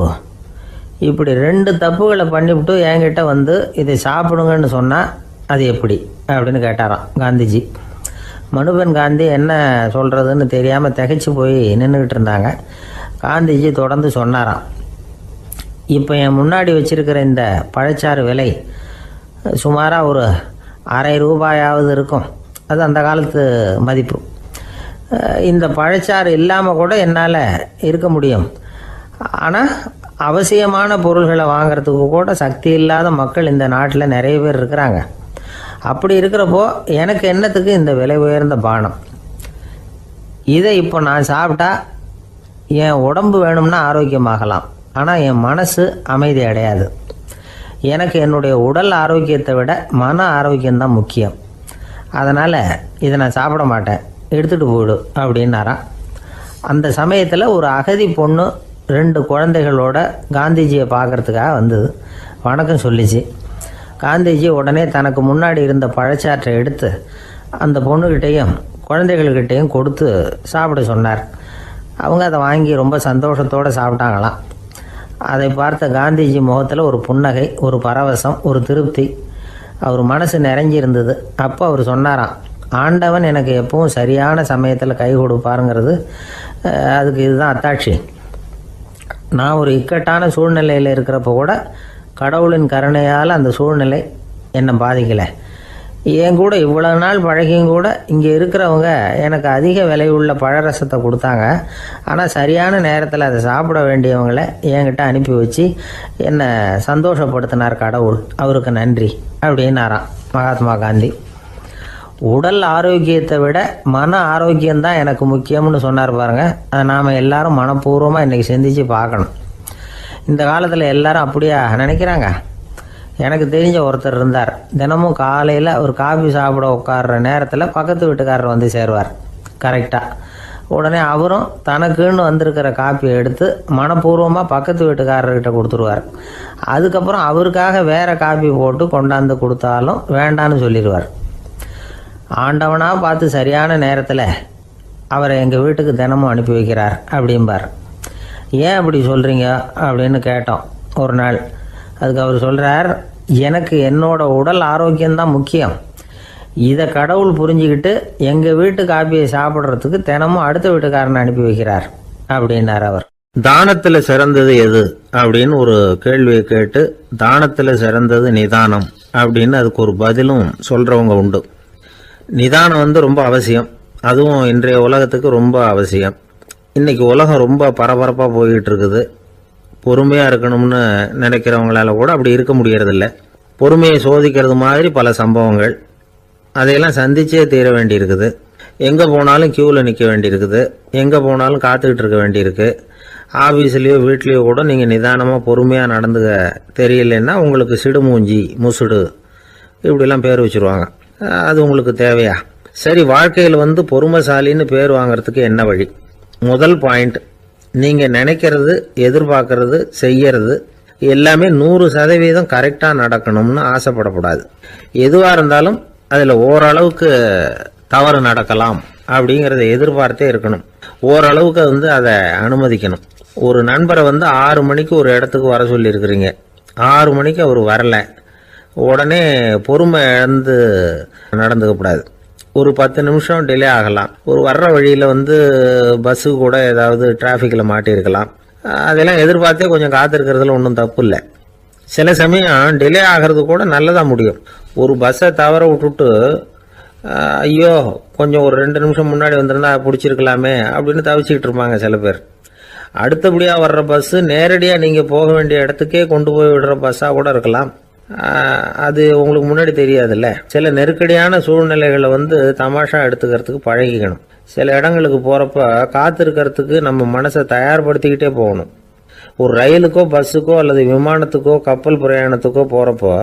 இப்படி 2 தப்புகளை பண்ணிவிட்டு என்கிட்ட வந்து இதை சாப்பிடுங்கன்னு சொன்னால் அது எப்படி அப்படின்னு கேட்டாராம் காந்திஜி. மனுபென் காந்தி என்ன சொல்கிறதுன்னு தெரியாமல் திகைச்சு போய் நின்றுக்கிட்டு இருந்தாங்க. காந்திஜி தொடர்ந்து சொன்னாராம், இப்போ என் முன்னாடி வச்சிருக்கிற இந்த பழச்சாறு விலை சுமாராக ஒரு அரை ரூபாயாவது இருக்கும். அது அந்த காலத்து மதிப்பு. இந்த பழச்சாறு இல்லாமல் கூட என்னால் இருக்க முடியும். ஆனால் அவசியமான பொருள்களை வாங்கிறதுக்கு கூட சக்தி இல்லாத மக்கள் இந்த நாட்டில் நிறைய பேர் இருக்கிறாங்க. அப்படி இருக்கிறப்போ எனக்கு என்னத்துக்கு இந்த விலை உயர்ந்த பானம்? இதை இப்போ நான் சாப்பிட்டா என் உடம்பு வேணும்னா ஆரோக்கியமாகலாம், ஆனால் என் மனசு அமைதி அடையாது. எனக்கு என்னுடைய உடல் ஆரோக்கியத்தை விட மன ஆரோக்கியம்தான் முக்கியம். அதனால் இதை நான் சாப்பிட மாட்டேன், எடுத்துகிட்டு போயிடு அப்படின்னாராம். அந்த சமயத்தில் ஒரு அகதி பொண்ணு 2 குழந்தைகளோட காந்திஜியை பார்க்குறதுக்காக வந்தது. வணக்கம் சொல்லிச்சு. காந்திஜி உடனே தனக்கு முன்னாடி இருந்த பழச்சாற்றை எடுத்து அந்த பொண்ணுக்கிட்டையும் குழந்தைகள்கிட்டையும் கொடுத்து சாப்பிட சொன்னார். அவங்க அதை வாங்கி ரொம்ப சந்தோஷத்தோடு சாப்பிட்டாங்களாம். அதை பார்த்த காந்திஜி முகத்தில் ஒரு புன்னகை, ஒரு பரவசம், ஒரு திருப்தி. அவர் மனசு நிறைஞ்சி இருந்தது. அப்போ அவர் சொன்னாராம், ஆண்டவன் எனக்கு எப்பவும் சரியான சமயத்தில் கை கொடுப்பாருங்கிறது அதுக்கு இதுதான் அத்தாட்சி. நான் ஒரு இக்கட்டான சூழ்நிலையில் இருக்கிறப்ப கூட கடவுளின் கருணையால் அந்த சூழ்நிலை என்னை பாதிக்கலை. என் கூட இவ்வளோ நாள் பழகியும் கூட இங்கே இருக்கிறவங்க எனக்கு அதிக விலை உள்ள பழரசத்தை கொடுத்தாங்க. ஆனால் சரியான நேரத்தில் அதை சாப்பிட வேண்டியவங்களை என்கிட்ட அனுப்பி வச்சு என்னை சந்தோஷப்படுத்தினார் கடவுள், அவருக்கு நன்றி அப்படின்னாராம் மகாத்மா காந்தி. உடல் ஆரோக்கியத்தை விட மன ஆரோக்கியம்தான் எனக்கு முக்கியம்னு சொன்னார் பாருங்கள். அதை நாம் எல்லாரும் மனப்பூர்வமாக இன்றைக்கி சிந்திச்சு பார்க்கணும். இந்த காலத்தில் எல்லாரும் அப்படியா நினைக்கிறாங்க? எனக்கு தெரிஞ்ச ஒருத்தர் இருந்தார். தினமும் காலையில் ஒரு காஃபி சாப்பிட உட்கார்ற நேரத்தில் பக்கத்து வீட்டுக்காரர் வந்து சேருவார் கரெக்டாக. உடனே அவரும் தனக்குன்னு வந்திருக்கிற காப்பியை எடுத்து மனப்பூர்வமாக பக்கத்து வீட்டுக்காரர்கிட்ட கொடுத்துருவார். அதுக்கப்புறம் அவருக்காக வேறு காப்பி போட்டு கொண்டாந்து கொடுத்தாலும் வேண்டான்னு சொல்லிடுவார். ஆண்டவனாக பார்த்து சரியான நேரத்தில் அவரை எங்கள் வீட்டுக்கு தினமும் அனுப்பி வைக்கிறார் அப்படிம்பார். ஏன் அப்படி சொல்கிறீங்க அப்படின்னு கேட்டோம் ஒரு நாள். அதுக்கு அவர் சொல்கிறார், எனக்கு என்னோட உடல் ஆரோக்கியம்தான் முக்கியம். இதை கடவுள் புரிஞ்சுக்கிட்டு எங்கள் வீட்டு காப்பியை சாப்பிட்றதுக்கு தினமும் அடுத்த வீட்டுக்காரனை அனுப்பி வைக்கிறார் அப்படின்னார் அவர். தானத்துல சிறந்தது எது அப்படின்னு ஒரு கேள்வியை கேட்டு, தானத்துல சிறந்தது நிதானம் அப்படின்னு அதுக்கு ஒரு பதிலும் சொல்றவங்க உண்டு. நிதானம் ரொம்ப அவசியம். அதுவும் இன்றைய உலகத்துக்கு ரொம்ப அவசியம். இன்னைக்கு உலகம் ரொம்ப பரபரப்பா போய்கிட்டு இருக்குது. பொறுமையா இருக்கணும்னு நினைக்கிறவங்களால கூட அப்படி இருக்க முடியறதில்ல. பொறுமையை சோதிக்கிறது மாதிரி பல சம்பவங்கள். அதையெல்லாம் சந்திச்சே தீர வேண்டி இருக்குது. எங்க போனாலும் கியூவில் நிற்க வேண்டியிருக்குது. எங்க போனாலும் காத்துக்கிட்டு இருக்க வேண்டியிருக்கு. ஆஃபீஸ்லேயோ வீட்லேயோ கூட நீங்கள் நிதானமாக பொறுமையாக நடந்துக்க தெரியலன்னா உங்களுக்கு சிடுமூஞ்சி, முசுடு இப்படிலாம் பேர் வச்சுருவாங்க. அது உங்களுக்கு தேவையா? சரி, வாழ்க்கையில் பொறுமைசாலின்னு பேர் வாங்கிறதுக்கு என்ன வழி? முதல் பாயிண்ட், நீங்கள் நினைக்கிறது, எதிர்பார்க்கறது, செய்யறது எல்லாமே 100% கரெக்டாக நடக்கணும்னு ஆசைப்படக்கூடாது. எதுவாக இருந்தாலும் அதில் ஓரளவுக்கு தவறு நடக்கலாம் அப்படிங்கிறத எதிர்பார்த்தே இருக்கணும். ஓரளவுக்கு அதை அனுமதிக்கணும். ஒரு நண்பரை 6 மணிக்கு ஒரு இடத்துக்கு வர சொல்லியிருக்கிறீங்க. 6 மணிக்கு அவர் வரல, உடனே பொறுமை இழந்து நடந்துக்கக்கூடாது. ஒரு 10 நிமிஷம் டிலே ஆகலாம். ஒரு வர்ற வழியில் பஸ்ஸு கூட ஏதாவது டிராஃபிக்கில் மாட்டியிருக்கலாம். அதெல்லாம் எதிர்பார்த்தே கொஞ்சம் காத்திருக்கிறதுல ஒன்றும் தப்பு இல்லை. சில சமயம் டிலே ஆகிறது கூட நல்லதாக முடியும். ஒரு பஸ்ஸை தவற விட்டுட்டு, ஐயோ கொஞ்சம் ஒரு 2 நிமிஷம் முன்னாடி வந்திருந்தா பிடிச்சிருக்கலாமே அப்படின்னு தவிச்சிக்கிட்டு இருப்பாங்க சில பேர். அடுத்தபடியாக வர்ற பஸ்ஸு நேரடியாக நீங்கள் போக வேண்டிய இடத்துக்கே கொண்டு போய் விடுற பஸ்ஸாக கூட இருக்கலாம். அது உங்களுக்கு முன்னாடி தெரியாதுல்ல. சில நெருக்கடியான சூழ்நிலைகளை தமாஷா எடுத்துக்கிறதுக்கு பழகிக்கணும். சில இடங்களுக்கு போகிறப்ப காத்திருக்கிறதுக்கு நம்ம மனசை தயார்படுத்திக்கிட்டே போகணும். ஒரு ரயிலுக்கோ பஸ்ஸுக்கோ அல்லது விமானத்துக்கோ கப்பல் பிரயாணத்துக்கோ போகிறப்போ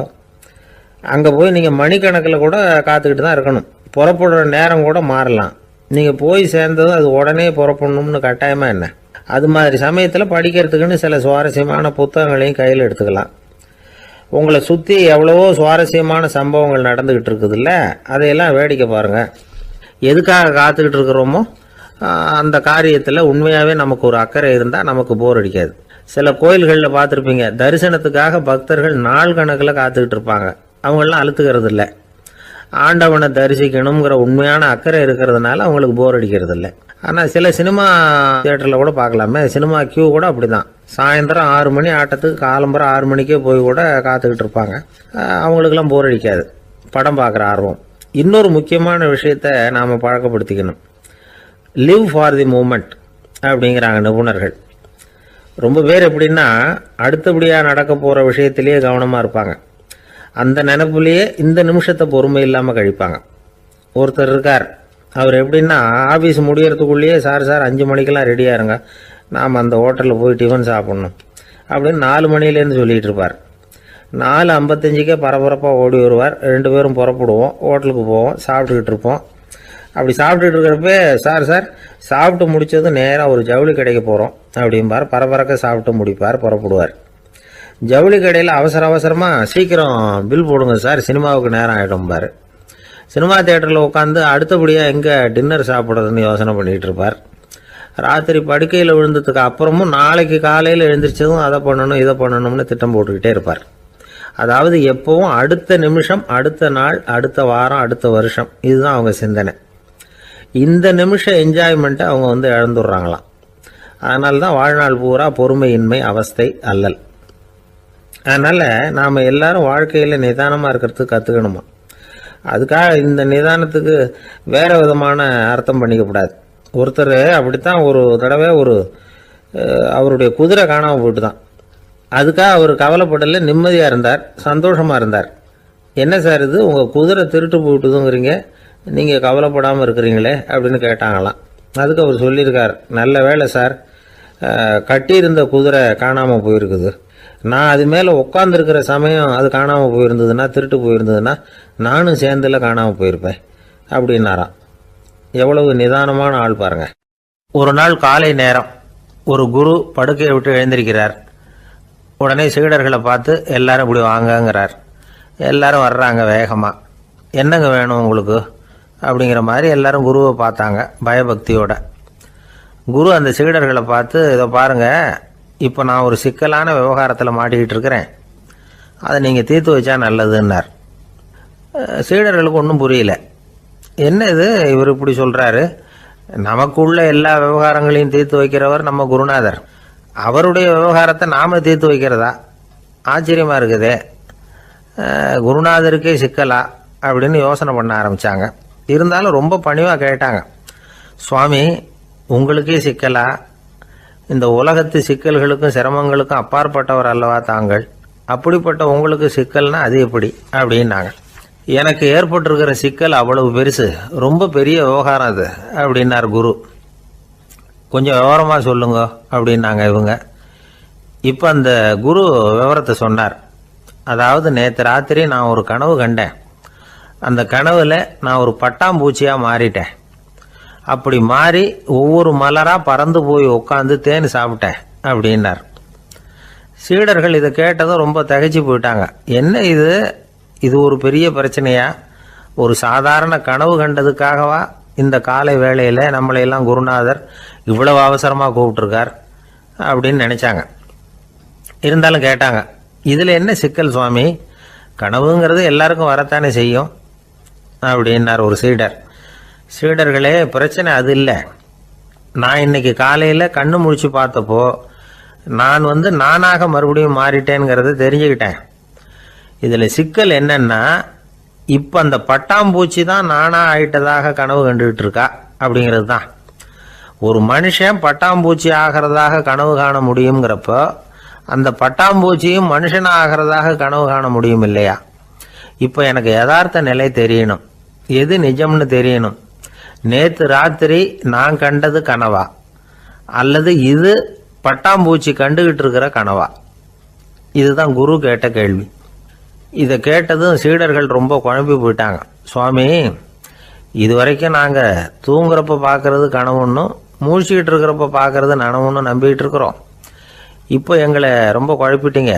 அங்கே போய் நீங்கள் மணிக்கணக்கில் கூட காத்துக்கிட்டு தான் இருக்கணும். புறப்படுற நேரம் கூட மாறலாம். நீங்கள் போய் சேர்ந்ததும் அது உடனே புறப்படணும்னு கட்டாயமாக என்ன? அது மாதிரி சமயத்தில் படிக்கிறதுக்குன்னு சில சுவாரஸ்யமான புத்தகங்களையும் கையில் எடுத்துக்கலாம். உங்களை சுற்றி எவ்வளவோ சுவாரஸ்யமான சம்பவங்கள் நடந்துக்கிட்டு இருக்குதுல்ல, அதையெல்லாம் வேடிக்கை பாருங்கள். எதுக்காக காத்துக்கிட்டு இருக்கிறோமோ அந்த காரியத்தில் உண்மையாகவே நமக்கு ஒரு அக்கறை இருந்தால் நமக்கு போர் அடிக்காது. சில கோயில்களில் பார்த்துருப்பீங்க, தரிசனத்துக்காக பக்தர்கள் நாள் கணக்கில் காத்துக்கிட்டு இருப்பாங்க. அவங்களெலாம் அழுத்துக்கிறது இல்லை. ஆண்டவனை தரிசிக்கணுங்கிற உண்மையான அக்கறை இருக்கிறதுனால அவங்களுக்கு போர் அடிக்கிறது இல்லை. ஆனால் சில சினிமா தியேட்டரில் கூட பார்க்கலாமே, சினிமா கியூ கூட அப்படி தான். சாயந்தரம் 6 மணி ஆட்டத்துக்கு காலம்பரம் 6 மணிக்கே போய் கூட காத்துக்கிட்டு இருப்பாங்க. அவங்களுக்கெல்லாம் போர் அடிக்காது, படம் பார்க்குற ஆர்வம். இன்னொரு முக்கியமான விஷயத்தை நாம் பழக்கப்படுத்திக்கணும். லிவ் ஃபார் தி மூமெண்ட் அப்படிங்கிறாங்க நிபுணர்கள். ரொம்ப பேர் எப்படின்னா அடுத்தபடியாக நடக்க போகிற விஷயத்திலேயே கவனமாக இருப்பாங்க. அந்த நினைப்புலேயே இந்த நிமிஷத்தை பொறுமை இல்லாமல் கழிப்பாங்க. ஒருத்தர் இருக்கார், அவர் எப்படின்னா ஆஃபீஸ் முடியறதுக்குள்ளேயே சார் 5 மணிக்கெல்லாம் ரெடியாக இருங்க, நாம் அந்த ஹோட்டலில் போய் டிஃபன் சாப்பிட்ணும் அப்படின்னு 4 மணிலேருந்து சொல்லிகிட்டு இருப்பார். 4:55 பரபரப்பாக ஓடி வருவார். 2 பேரும் புறப்படுவோம், ஹோட்டலுக்கு போவோம், சாப்பிட்டுக்கிட்டு இருப்போம். அப்படி சாப்பிட்டுட்டு இருக்கிறப்ப சார் சாப்பிட்டு முடித்ததும் நேராக ஒரு ஜவுளி கடைக்கு போகிறோம் அப்படிம்பார். பரபரக்க சாப்பிட்டு முடிப்பார், புறப்படுவார். ஜவுளி கடையில் அவசரமாக சீக்கிரம் பில் போடுங்க சார், சினிமாவுக்கு நேரம் ஆகிடும்பார். சினிமா தியேட்டரில் உட்காந்து அடுத்தபடியாக எங்கே டின்னர் சாப்பிட்றதுன்னு யோசனை பண்ணிகிட்டு இருப்பார். ராத்திரி படுக்கையில் விழுந்ததுக்கு அப்புறமும் நாளைக்கு காலையில் எழுந்திரிச்சதும் அதை பண்ணணும் இதை பண்ணணும்னு திட்டம் போட்டுக்கிட்டே இருப்பார். அதாவது எப்பவும் அடுத்த நிமிஷம், அடுத்த நாள், அடுத்த வாரம், அடுத்த வருஷம், இதுதான் அவங்க சிந்தனை. இந்த நிமிஷம் என்ஜாய்மெண்ட்டை அவங்க இழந்துடுறாங்களாம். அதனால தான் வாழ்நாள் பூரா பொறுமையின்மை, அவஸ்தை, அல்லல். அதனால் நாம் எல்லாரும் வாழ்க்கையில் நிதானமாக இருக்கிறதுக்கு கற்றுக்கணுமா. அதுக்காக இந்த நிதானத்துக்கு வேறு விதமான அர்த்தம் பண்ணிக்கக்கூடாது. ஒருத்தர் அப்படித்தான் ஒரு தடவை அவருடைய குதிரை காணாமல் போயிட்டு தான். அதுக்காக அவர் கவலைப்படலை, நிம்மதியாக இருந்தார், சந்தோஷமாக இருந்தார். என்ன சார் இது, உங்கள் குதிரை திருட்டு போயிட்டுதுங்கிறீங்க, நீங்கள் கவலைப்படாமல் இருக்கிறீங்களே அப்படின்னு கேட்டாங்களாம். அதுக்கு அவர் சொல்லியிருக்கார், நல்ல வேலை சார், கட்டியிருந்த குதிரை காணாமல் போயிருக்குது. நான் அது மேலே உட்காந்துருக்கிற சமயம் அது காணாமல் போயிருந்ததுன்னா, திருட்டு போயிருந்ததுன்னா நானும் சேர்ந்துல காணாமல் போயிருப்பேன் அப்படின்னாராம். எவ்வளவு நிதானமான ஆள் பாருங்க. ஒரு நாள் காலை நேரம் ஒரு குரு படுக்கையை விட்டு எழுந்திருக்கிறார். உடனே சீடர்களை பார்த்து எல்லாரும் இப்படி வாங்கங்கிறார். எல்லாரும் வர்றாங்க வேகமாக. என்னங்க வேணும் உங்களுக்கு அப்படிங்கிற மாதிரி எல்லாரும் குருவை பார்த்தாங்க பயபக்தியோட. குரு அந்த சீடர்களை பார்த்து, இதை பாருங்க, இப்போ நான் ஒரு சிக்கலான விவகாரத்தில் மாட்டிக்கிட்டு இருக்கிறேன். அதை நீங்கள் தீர்த்து வச்சா நல்லதுன்னார். சீடர்களுக்கு ஒன்றும் புரியல. என்ன இது இவர் இப்படி சொல்கிறாரு, நமக்குள்ள எல்லா விவகாரங்களையும் தீர்த்து வைக்கிறவர் நம்ம குருநாதர், அவருடைய விவகாரத்தை நாம் தீர்த்து வைக்கிறதா, ஆச்சரியமாக இருக்குதே, குருநாதருக்கே சிக்கலா அப்படின்னு யோசனை பண்ண ஆரம்பித்தாங்க. இருந்தாலும் ரொம்ப பணிவாக கேட்டாங்க, சுவாமி உங்களுக்கே சிக்கலா, இந்த உலகத்து சிக்கல்களுக்கும் சிரமங்களுக்கும் அப்பாற்பட்டவர் அல்லவா தாங்கள், அப்படிப்பட்ட உங்களுக்கு சிக்கல்னா அது எப்படி அப்படின்னாங்க. எனக்கு ஏற்பட்டிருக்கிற சிக்கல் அவ்வளவு பெருசு, ரொம்ப பெரிய விவகாரம் அது அப்படின்னார் குரு. கொஞ்சம் விவரமாக சொல்லுங்க அப்படின்னாங்க இவங்க. இப்போ அந்த குரு விவரத்தை சொன்னார். அதாவது நேற்று ராத்திரி நான் ஒரு கனவு கண்டேன். அந்த கனவில் நான் ஒரு பட்டாம்பூச்சியாக மாறிட்டேன். அப்படி மாறி ஒவ்வொரு மலராக பறந்து போய் உட்காந்து தேன் சாப்பிட்டேன் அப்படின்னார். சீடர்கள் இதை கேட்டதும் ரொம்ப திகைச்சு போயிட்டாங்க. என்ன இது ஒரு பெரிய பிரச்சனையா, ஒரு சாதாரண கனவு கண்டதுக்காகவா இந்த காலை வேளையில் நம்மளையெல்லாம் குருநாதர் இவ்வளவு அவசரமாக கூப்பிட்டுருக்கார் அப்படின்னு நினச்சாங்க. இருந்தாலும் கேட்டாங்க, இதில் என்ன சிக்கல் சுவாமி, கனவுங்கிறது எல்லாருக்கும் வரத்தானே செய்யும் அப்படின்னார் ஒரு சீடர். சீடர்களே, பிரச்சனை அது இல்லை. நான் இன்னைக்கு காலையில் கண்ணு முழிச்சு பார்த்தப்போ நான் நானாக மறுபடியும் மாறிட்டேங்கிறத தெரிஞ்சுக்கிட்டேன். இதில் சிக்கல் என்னன்னா, இப்போ அந்த பட்டாம்பூச்சி தான் நானாக ஆயிட்டதாக கனவு கண்டுகிட்டு இருக்கா அப்படிங்கிறது தான். ஒரு மனுஷன் பட்டாம்பூச்சி ஆகிறதாக கனவு காண முடியுங்கிறப்போ அந்த பட்டாம்பூச்சியும் மனுஷனாக ஆகிறதாக கனவு காண முடியும் இல்லையா? இப்போ எனக்கு யதார்த்த நிலை தெரியணும், எது நிஜம்னு தெரியணும். நேற்று ராத்திரி நான் கண்டது கனவா, அல்லது இது பட்டாம்பூச்சி கண்டுகிட்டு இருக்கிற கனவா? இதுதான் குரு கேட்ட கேள்வி. இதை கேட்டதும் சீடர்கள் ரொம்ப குழம்பி போயிட்டாங்க. சுவாமி, இது வரைக்கும் நாங்கள் தூங்குறப்ப பார்க்கறது கனவுன்னும் மூழ்கிட்டு இருக்கிறப்ப பார்க்கறது நனவுன்னு நம்பிக்கிட்டு இருக்கிறோம். இப்போ எங்களை ரொம்ப குழப்பிட்டீங்க,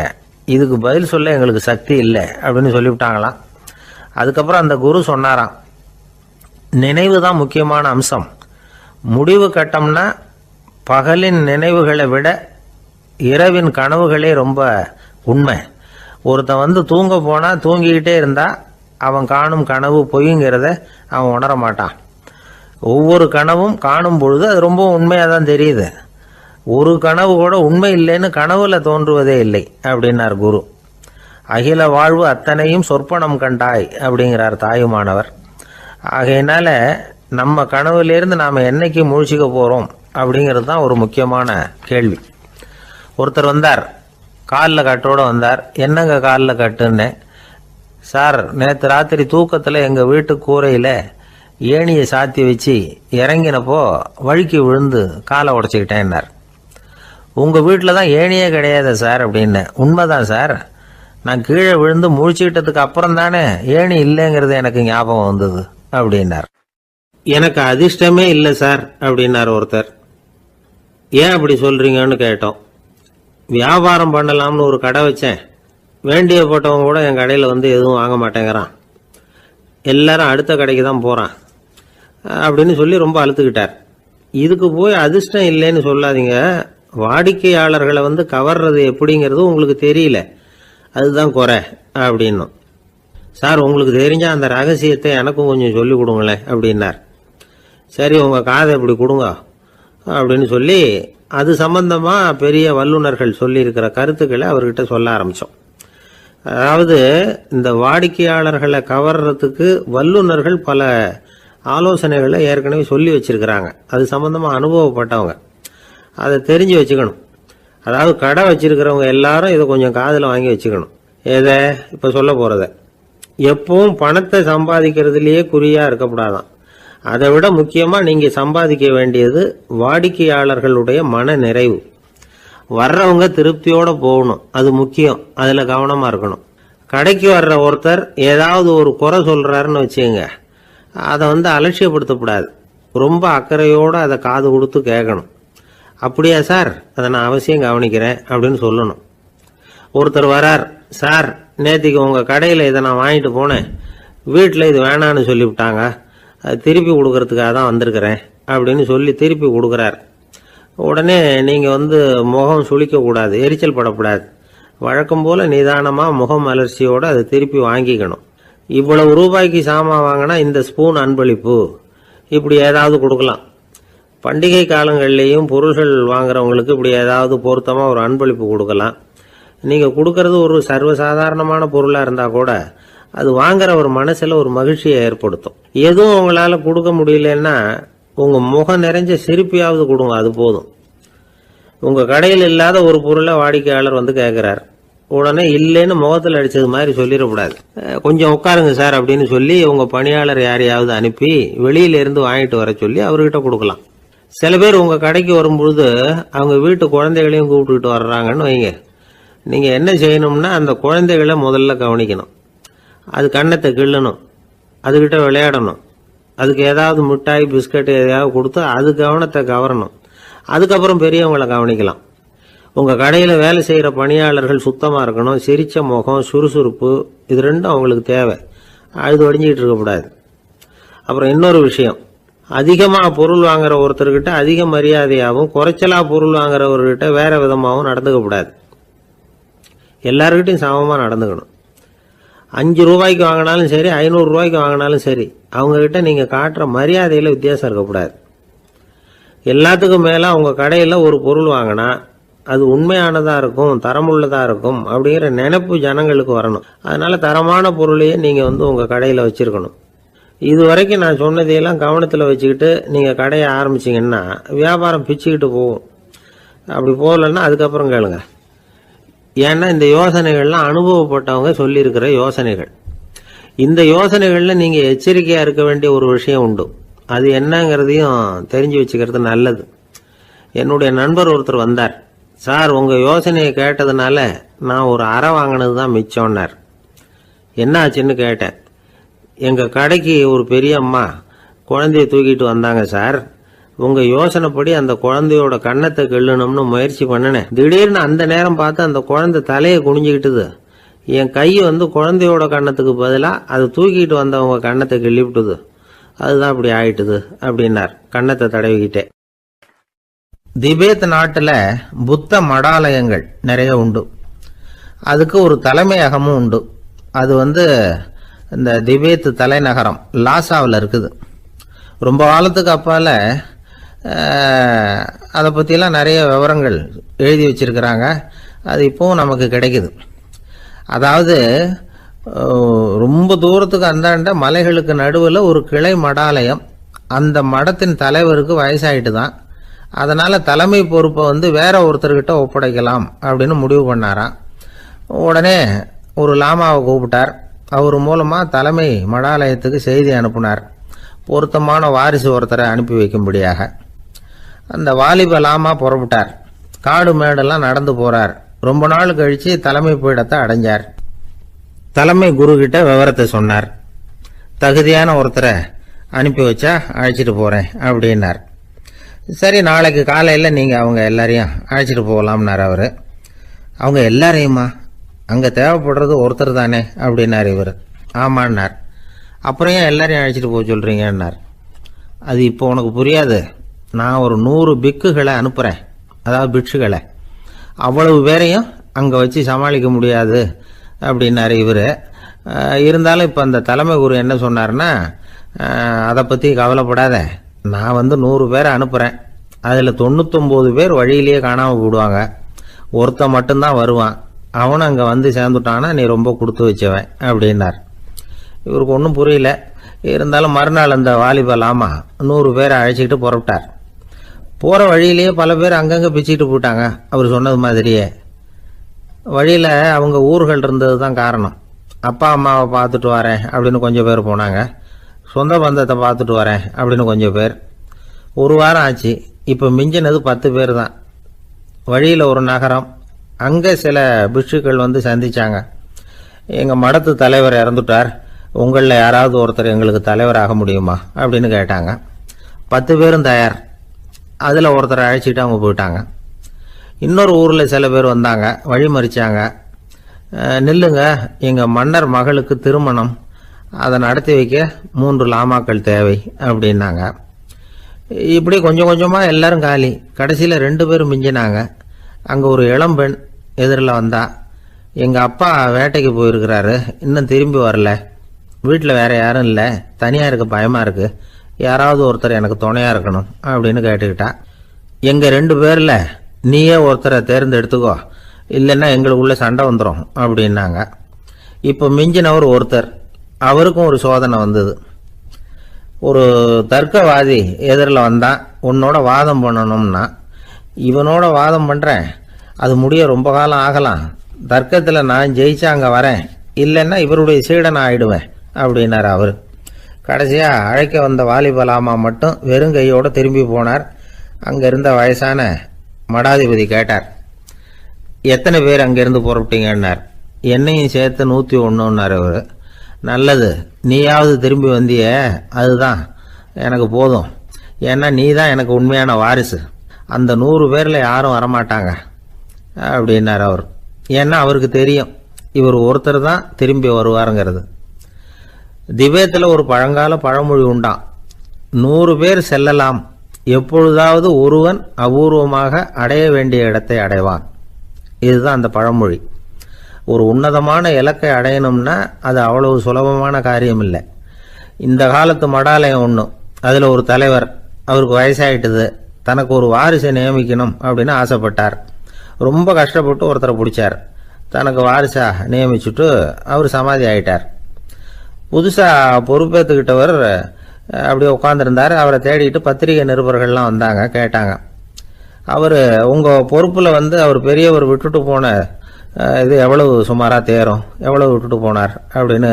இதுக்கு பதில் சொல்ல எங்களுக்கு சக்தி இல்லை அப்படின்னு சொல்லிவிட்டாங்களாம். அதுக்கப்புறம் அந்த குரு சொன்னாராம், நினைவு தான் முக்கியமான அம்சம். முடிவு கட்டம்னா பகலின் நினைவுகளை விட இரவின் கனவுகளே ரொம்ப உண்மை. ஒருத்தன் தூங்க போனால் தூங்கிக்கிட்டே இருந்தால் அவன் காணும் கனவு பொய்ங்கிறத அவன் உணர மாட்டான். ஒவ்வொரு கனவும் காணும் பொழுது அது ரொம்ப உண்மையாக தான் தெரியுது. ஒரு கனவு கூட உண்மை இல்லைன்னு கனவுல தோன்றுவதே இல்லை அப்படின்னார் குரு. அகில வாழ்வு அத்தனையும் சொற்பனம் கண்டாய் அப்படிங்கிறார் தாயுமானவர். ஆகையினால நம்ம கனவுலேருந்து நாம் என்னைக்கு முழிச்சிக்க போகிறோம் அப்படிங்கிறது தான் ஒரு முக்கியமான கேள்வி. ஒருத்தர் வந்தார், காலில் கட்டோடு வந்தார். என்னங்க காலில் கட்டுன்னு? சார், நேற்று ராத்திரி தூக்கத்தில் எங்கள் வீட்டு கூரையில் ஏணியை சாத்தி வச்சு இறங்கினப்போ வழுக்கி விழுந்து காலை உடச்சிக்கிட்டேன்னார். உங்கள் வீட்டில் தான் ஏணியே கிடையாது சார் அப்படின்னு. உண்மைதான் சார், நான் கீழே விழுந்து முழிச்சுக்கிட்டதுக்கு அப்புறம் தானே ஏணி இல்லைங்கிறது எனக்கு ஞாபகம் வந்தது அப்படின்னார். எனக்கு அதிர்ஷ்டமே இல்லை சார் அப்படின்னார் ஒருத்தர். ஏன் அப்படி சொல்கிறீங்கன்னு கேட்டோம். வியாபாரம் பண்ணலாம்னு ஒரு கடை வச்சேன், வேண்டிய போட்டவங்க கூட என் கடையில் எதுவும் வாங்க மாட்டேங்கிறான், எல்லாரும் அடுத்த கடைக்கு தான் போகிறான் அப்படின்னு சொல்லி ரொம்ப அழுத்துக்கிட்டார். இதுக்கு போய் அதிர்ஷ்டம் இல்லைன்னு சொல்லாதீங்க, வாடிக்கையாளர்களை கவர்றது எப்படிங்கிறது உங்களுக்கு தெரியல, அதுதான் குறை அப்படின்னும். சார், உங்களுக்கு தெரிஞ்ச அந்த ரகசியத்தை எனக்கும் கொஞ்சம் சொல்லி கொடுங்களேன் அப்படின்னார். சரி, உங்கள் காதை இப்படி கொடுங்க அப்படின்னு சொல்லி அது சம்பந்தமாக பெரிய வல்லுநர்கள் சொல்லியிருக்கிற கருத்துக்களை அவர்கிட்ட சொல்ல ஆரம்பித்தோம். அதாவது இந்த வாடிக்கையாளர்களை கவர்றதுக்கு வல்லுநர்கள் பல ஆலோசனைகளை ஏற்கனவே சொல்லி வச்சிருக்கிறாங்க. அது சம்பந்தமாக அனுபவப்பட்டவங்க, அதை தெரிஞ்சு வச்சுக்கணும். அதாவது கடை வச்சிருக்கிறவங்க எல்லாரும் இதை கொஞ்சம் காதில் வாங்கி வச்சுக்கணும். எதை இப்போ சொல்ல போகிறத. எப்பவும் பணத்தை சம்பாதிக்கிறதுலேயே குறியாக இருக்கக்கூடாதான். அதை விட முக்கியமாக நீங்கள் சம்பாதிக்க வேண்டியது வாடிக்கையாளர்களுடைய மன நிறைவு. வர்றவங்க திருப்தியோடு போகணும், அது முக்கியம். அதில் கவனமாக இருக்கணும். கடைக்கு வர்ற ஒருத்தர் ஏதாவது ஒரு குறை சொல்கிறாருன்னு வச்சுங்க, அதை அலட்சியப்படுத்தக்கூடாது. ரொம்ப அக்கறையோடு அதை காது கொடுத்து கேட்கணும். அப்படியா சார், அதை நான் அவசியம் கவனிக்கிறேன் அப்படின்னு சொல்லணும். ஒருத்தர் வரார், சார் நேற்றுக்கு உங்கள் கடையில் இதை நான் வாங்கிட்டு போனேன், வீட்டில் இது வேணான்னு சொல்லிவிட்டாங்க, அது திருப்பி கொடுக்கறதுக்காக தான் வந்திருக்கிறேன் அப்படின்னு சொல்லி திருப்பி கொடுக்குறார். உடனே நீங்கள் முகம் சுளிக்கக்கூடாது, எரிச்சல் படக்கூடாது. வழக்கம் போல நிதானமாக முகம் மலர்ச்சியோடு அதை திருப்பி வாங்கிக்கணும். இவ்வளவு ரூபாய்க்கு சாமான் வாங்கினா இந்த ஸ்பூன் அன்பளிப்பு, இப்படி ஏதாவது கொடுக்கலாம். பண்டிகை காலங்கள்லேயும் பொருள்கள் வாங்குறவங்களுக்கு இப்படி ஏதாவது பொருத்தமாக ஒரு அன்பளிப்பு கொடுக்கலாம். நீங்கள் கொடுக்கறது ஒரு சர்வசாதாரணமான பொருளாக இருந்தால் கூட அது வாங்குற ஒரு மனசில் ஒரு மகிழ்ச்சியை ஏற்படுத்தும். எதுவும் உங்களால் கொடுக்க முடியலன்னா உங்கள் முகம் நிறைஞ்ச சிரிப்பையாவது கொடுங்க, அது போதும். உங்கள் கடையில் இல்லாத ஒரு பொருளை வாடிக்கையாளர் வந்து கேட்குறார், உடனே இல்லைன்னு முகத்தில் அடித்தது மாதிரி சொல்லிடக்கூடாது. கொஞ்சம் உட்காருங்க சார் அப்படின்னு சொல்லி உங்கள் பணியாளர் யாரையாவது அனுப்பி வெளியிலேருந்து வாங்கிட்டு வர சொல்லி அவர்கிட்ட கொடுக்கலாம். சில பேர் உங்கள் கடைக்கு வரும்பொழுது அவங்க வீட்டு குழந்தைகளையும் கூப்பிட்டுக்கிட்டு வர்றாங்கன்னு வைங்க. நீங்கள் என்ன செய்யணும்னா அந்த குழந்தைகளை முதல்ல கவனிக்கணும். அது கன்னத்தை கிள்ளணும், அதுகிட்ட விளையாடணும், அதுக்கு ஏதாவது மிட்டாய் பிஸ்கட் எதையாவது கொடுத்து அது கவனத்தை கவரணும். அதுக்கப்புறம் பெரியவங்களை கவனிக்கலாம். உங்கள் கடையில் வேலை செய்கிற பணியாளர்கள் சுத்தமாக இருக்கணும், சிரிச்ச முகம், சுறுசுறுப்பு, இது ரெண்டும் அவங்களுக்கு தேவை. அழுது ஒடிஞ்சிக்கிட்டு இருக்கக்கூடாது. அப்புறம் இன்னொரு விஷயம், அதிகமாக பொருள் வாங்குற ஒருத்தர்கிட்ட அதிக மரியாதையாகவும் குறைச்சலாக பொருள் வாங்குறவர்கிட்ட வேற விதமாகவும் நடந்துக்கக்கூடாது. எல்லாருக்கிட்டையும் சமமாக நடந்துக்கணும். 5 ரூபாய்க்கு வாங்கினாலும் சரி, 500 ரூபாய்க்கு வாங்கினாலும் சரி, அவங்கக்கிட்ட நீங்கள் காட்டுற மரியாதையில் வித்தியாசம் இருக்கக்கூடாது. எல்லாத்துக்கும் மேலே உங்கள் கடையில் ஒரு பொருள் வாங்கினா அது உண்மையானதாக இருக்கும், தரமுள்ளதாக இருக்கும் அப்படிங்கிற நினைப்பு ஜனங்களுக்கு வரணும். அதனால தரமான பொருளையே நீங்கள் உங்கள் கடையில் வச்சுருக்கணும். இது வரைக்கும் நான் சொன்னதையெல்லாம் கவனத்தில் வச்சுக்கிட்டு நீங்கள் கடையை ஆரம்பிச்சிங்கன்னா வியாபாரம் பிச்சுக்கிட்டு போகும். அப்படி போகலன்னா அதுக்கப்புறம் கேளுங்க. ஏன்னா இந்த யோசனைகள்லாம் அனுபவப்பட்டவங்க சொல்லியிருக்கிற யோசனைகள். இந்த யோசனைகளில் நீங்கள் எச்சரிக்கையாக இருக்க வேண்டிய ஒரு விஷயம் உண்டு. அது என்னங்கிறதையும் தெரிஞ்சு வச்சுக்கிறது நல்லது. என்னுடைய நண்பர் ஒருத்தர் வந்தார். சார், உங்கள் யோசனையை கேட்டதுனால நான் ஒரு அறை வாங்கினது தான் மிச்சம்னார். என்ன ஆச்சுன்னு கேட்டேன். எங்கள் கடைக்கு ஒரு பெரிய அம்மா குழந்தைய தூக்கிட்டு வந்தாங்க சார். உங்கள் யோசனைப்படி அந்த குழந்தையோட கன்னத்தை கிள்ளணும்னு முயற்சி பண்ணினேன். திடீர்னு அந்த நேரம் பார்த்து அந்த குழந்தை தலையை குனிஞ்சிக்கிட்டுது. என் கை குழந்தையோட கன்னத்துக்கு பதிலாக அதை தூக்கிட்டு வந்தவங்க கன்னத்தை கிள்ளிவிட்டுது. அதுதான் அப்படி ஆயிட்டுது அப்படின்னார் கன்னத்தை தடவிக்கிட்டே. திபேத் நாட்டில் புத்த மடாலயங்கள் நிறைய உண்டு. அதுக்கு ஒரு தலைமையகமும் உண்டு. அது இந்த திபேத் தலைநகரம் லாசாவில் இருக்குது. ரொம்ப காலத்துக்கு அப்பால் அதை பற்றிலாம் நிறைய விவரங்கள் எழுதி வச்சிருக்கிறாங்க. அது இப்போவும் நமக்கு கிடைக்குது. அதாவது ரொம்ப தூரத்துக்கு அந்தாண்ட மலைகளுக்கு நடுவில் ஒரு கிளை மடாலயம். அந்த மடத்தின் தலைவருக்கு வயசாயிட்டு தான். அதனால் தலைமை பொறுப்பை வேற ஒருத்தர்கிட்ட ஒப்படைக்கலாம் அப்படின்னு முடிவு பண்ணாராம். உடனே ஒரு லாமாவை கூப்பிட்டார். அவர் மூலமாக தலைமை மடாலயத்துக்கு செய்தி அனுப்புனார், பொருத்தமான வாரிசு ஒருத்தரை அனுப்பி வைக்கும்படியாக. அந்த வாலிப லாமா புறப்பட்டார். காடு மேடெல்லாம் நடந்து போறார். ரொம்ப நாள் கழிச்சு தலைமை பீடத்தை அடைஞ்சார். தலைமை குரு கிட்ட விவரத்தை சொன்னார். தகுதியான ஒருத்தரை அனுப்பி வச்சா அழைச்சிட்டு போறேன் அப்படின்னார். சரி, நாளைக்கு காலையில் நீங்கள் அவங்க எல்லாரையும் அழைச்சிட்டு போகலாம்னார் அவர். அவங்க எல்லாரையுமா? அங்கே தேவைப்படுறது ஒருத்தர் தானே அப்படின்னார் இவர். ஆமான்னார். அப்புறம் ஏன் எல்லாரையும் அழைச்சிட்டு போக சொல்கிறீங்கன்னார். அது இப்போ உனக்கு புரியாது. நான் ஒரு 100 பிக்குகளை அனுப்புகிறேன், அதாவது பிட்சுகளை. அவ்வளவு பேரையும் அங்கே வச்சு சமாளிக்க முடியாது அப்படின்னாரு இவர். இருந்தாலும் இப்போ அந்த தலைமை குரு என்ன சொன்னார்னா, அதை பற்றி கவலைப்படாத, நான் 100 பேரை அனுப்புகிறேன். அதில் 99 பேர் வழியிலேயே காணாமல் போடுவாங்க, ஒருத்தன் மட்டும்தான் வருவான். அவனும் அங்கே சேர்ந்துட்டானா நீ ரொம்ப கொடுத்து வச்சவன் அப்படின்னார். இவருக்கு ஒன்றும் புரியல. இருந்தாலும் மறுநாள் அந்த வாலிப லாமா 100 பேரை அழைச்சிக்கிட்டு புறப்பட்டார். போகிற வழியிலேயே பல பேர் அங்கங்கே பிச்சுக்கிட்டு போட்டாங்க. அவர் சொன்னது மாதிரியே. வழியில் அவங்க ஊர்கள் இருந்தது தான் காரணம். அப்பா அம்மாவை பார்த்துட்டு வரேன் அப்படின்னு கொஞ்சம் பேர் போனாங்க. சொந்த பந்தத்தை பார்த்துட்டு வரேன் அப்படின்னு கொஞ்சம் பேர். ஒரு வாரம் ஆச்சு. இப்போ மிஞ்சினது 10 பேர் தான். வழியில் ஒரு நகரம். அங்கே சில பிட்சுக்கள் சந்திச்சாங்க. எங்கள் மடத்து தலைவர் இறந்துட்டார், உங்களில் யாராவது ஒருத்தர் எங்களுக்கு தலைவராக முடியுமா அப்படின்னு கேட்டாங்க. 10 பேரும் தயார். அதில் ஒருத்தரை அழைச்சிட்டு அவங்க போயிட்டாங்க. இன்னொரு ஊரில் சில பேர் வந்தாங்க, வழி மறிச்சாங்க. நில்லுங்க, எங்கள் மன்னர் மகளுக்கு திருமணம், அதை நடத்தி வைக்க 3 லாமாக்கள் தேவை அப்படின்னாங்க. இப்படி கொஞ்சம் கொஞ்சமாக எல்லாரும் காலி. கடைசியில் 2 பேரும் மிஞ்சினாங்க. அங்கே ஒரு இளம்பெண் எதிரில் வந்தா. எங்கள் அப்பா வேட்டைக்கு போயிருக்கிறாரு, இன்னும் திரும்பி வரல. வீட்டில் வேற யாரும் இல்லை, தனியாக இருக்க பயமாக இருக்கு. யாராவது ஒருத்தர் எனக்கு துணையாக இருக்கணும் அப்படின்னு கேட்டுக்கிட்டா. எங்கள் 2 பேரில் நீயே ஒருத்தரை தேர்ந்தெடுத்துக்கோ, இல்லைன்னா எங்களுக்குள்ள சண்டை வந்துடும் அப்படின்னாங்க. இப்போ மிஞ்சினவர் ஒருத்தர், அவருக்கும் ஒரு சோதனை வந்தது. ஒரு தர்க்கவாதி எதிரில் வந்தான், உன்னோட வாதம் பண்ணணும்னா. இவனோட வாதம் பண்ணுறேன், அது முடிய ரொம்ப காலம் ஆகலாம். தர்க்கத்தில் நான் ஜெயிச்சா அங்கே வரேன், இல்லைன்னா இவருடைய சீடனை ஆயிடுவேன் அப்படின்னார் அவர். கடைசியாக அழைக்க வந்த வாலிபலாமா மட்டும் வெறும் கையோடு திரும்பி போனார். அங்கே இருந்த வயசான மடாதிபதி கேட்டார், எத்தனை பேர் அங்கேருந்து புறப்பட்டீங்கன்னார். என்னையும் சேர்த்து 101ன்னார் அவர். நல்லது, நீயாவது திரும்பி வந்திய, அதுதான் எனக்கு போதும். ஏன்னா நீ தான் எனக்கு உண்மையான வாரிசு. அந்த 100 பேரில் யாரும் வரமாட்டாங்க அப்படின்னார் அவர். ஏன்னா அவருக்கு தெரியும் இவர் ஒருத்தர் தான் திரும்பி வருவாருங்கிறது. திபேத்தில் ஒரு பழங்கால பழமொழி உண்டாம், 100 பேர் செல்லலாம், எப்பொழுதாவது ஒருவன் அபூர்வமாக அடைய வேண்டிய இடத்தை அடைவான். இதுதான் அந்த பழமொழி. ஒரு உன்னதமான இலக்கை அடையணும்னா அது அவ்வளவு சுலபமான காரியம் இல்லை. இந்த காலத்து மடாலயம் ஒன்று, அதில் ஒரு தலைவர், அவருக்கு வயசாயிட்டுது, தனக்கு ஒரு வாரிசை நியமிக்கணும் அப்படின்னு ஆசைப்பட்டார். ரொம்ப கஷ்டப்பட்டு ஒருத்தரை பிடிச்சார், தனக்கு வாரிசா நியமிச்சுட்டு அவர் சமாதி ஆயிட்டார். புதுசாக பொறுப்பேற்றுக்கிட்டவர் அப்படியே உட்காந்துருந்தார். அவரை தேடிட்டு பத்திரிகை நிருபர்கள்லாம் வந்தாங்க, கேட்டாங்க. அவர் உங்கள் பொறுப்பில் அவர் பெரியவர் விட்டுட்டு போன இது எவ்வளவு சுமாராக தேரும், எவ்வளவு விட்டுட்டு போனார் அப்படின்னு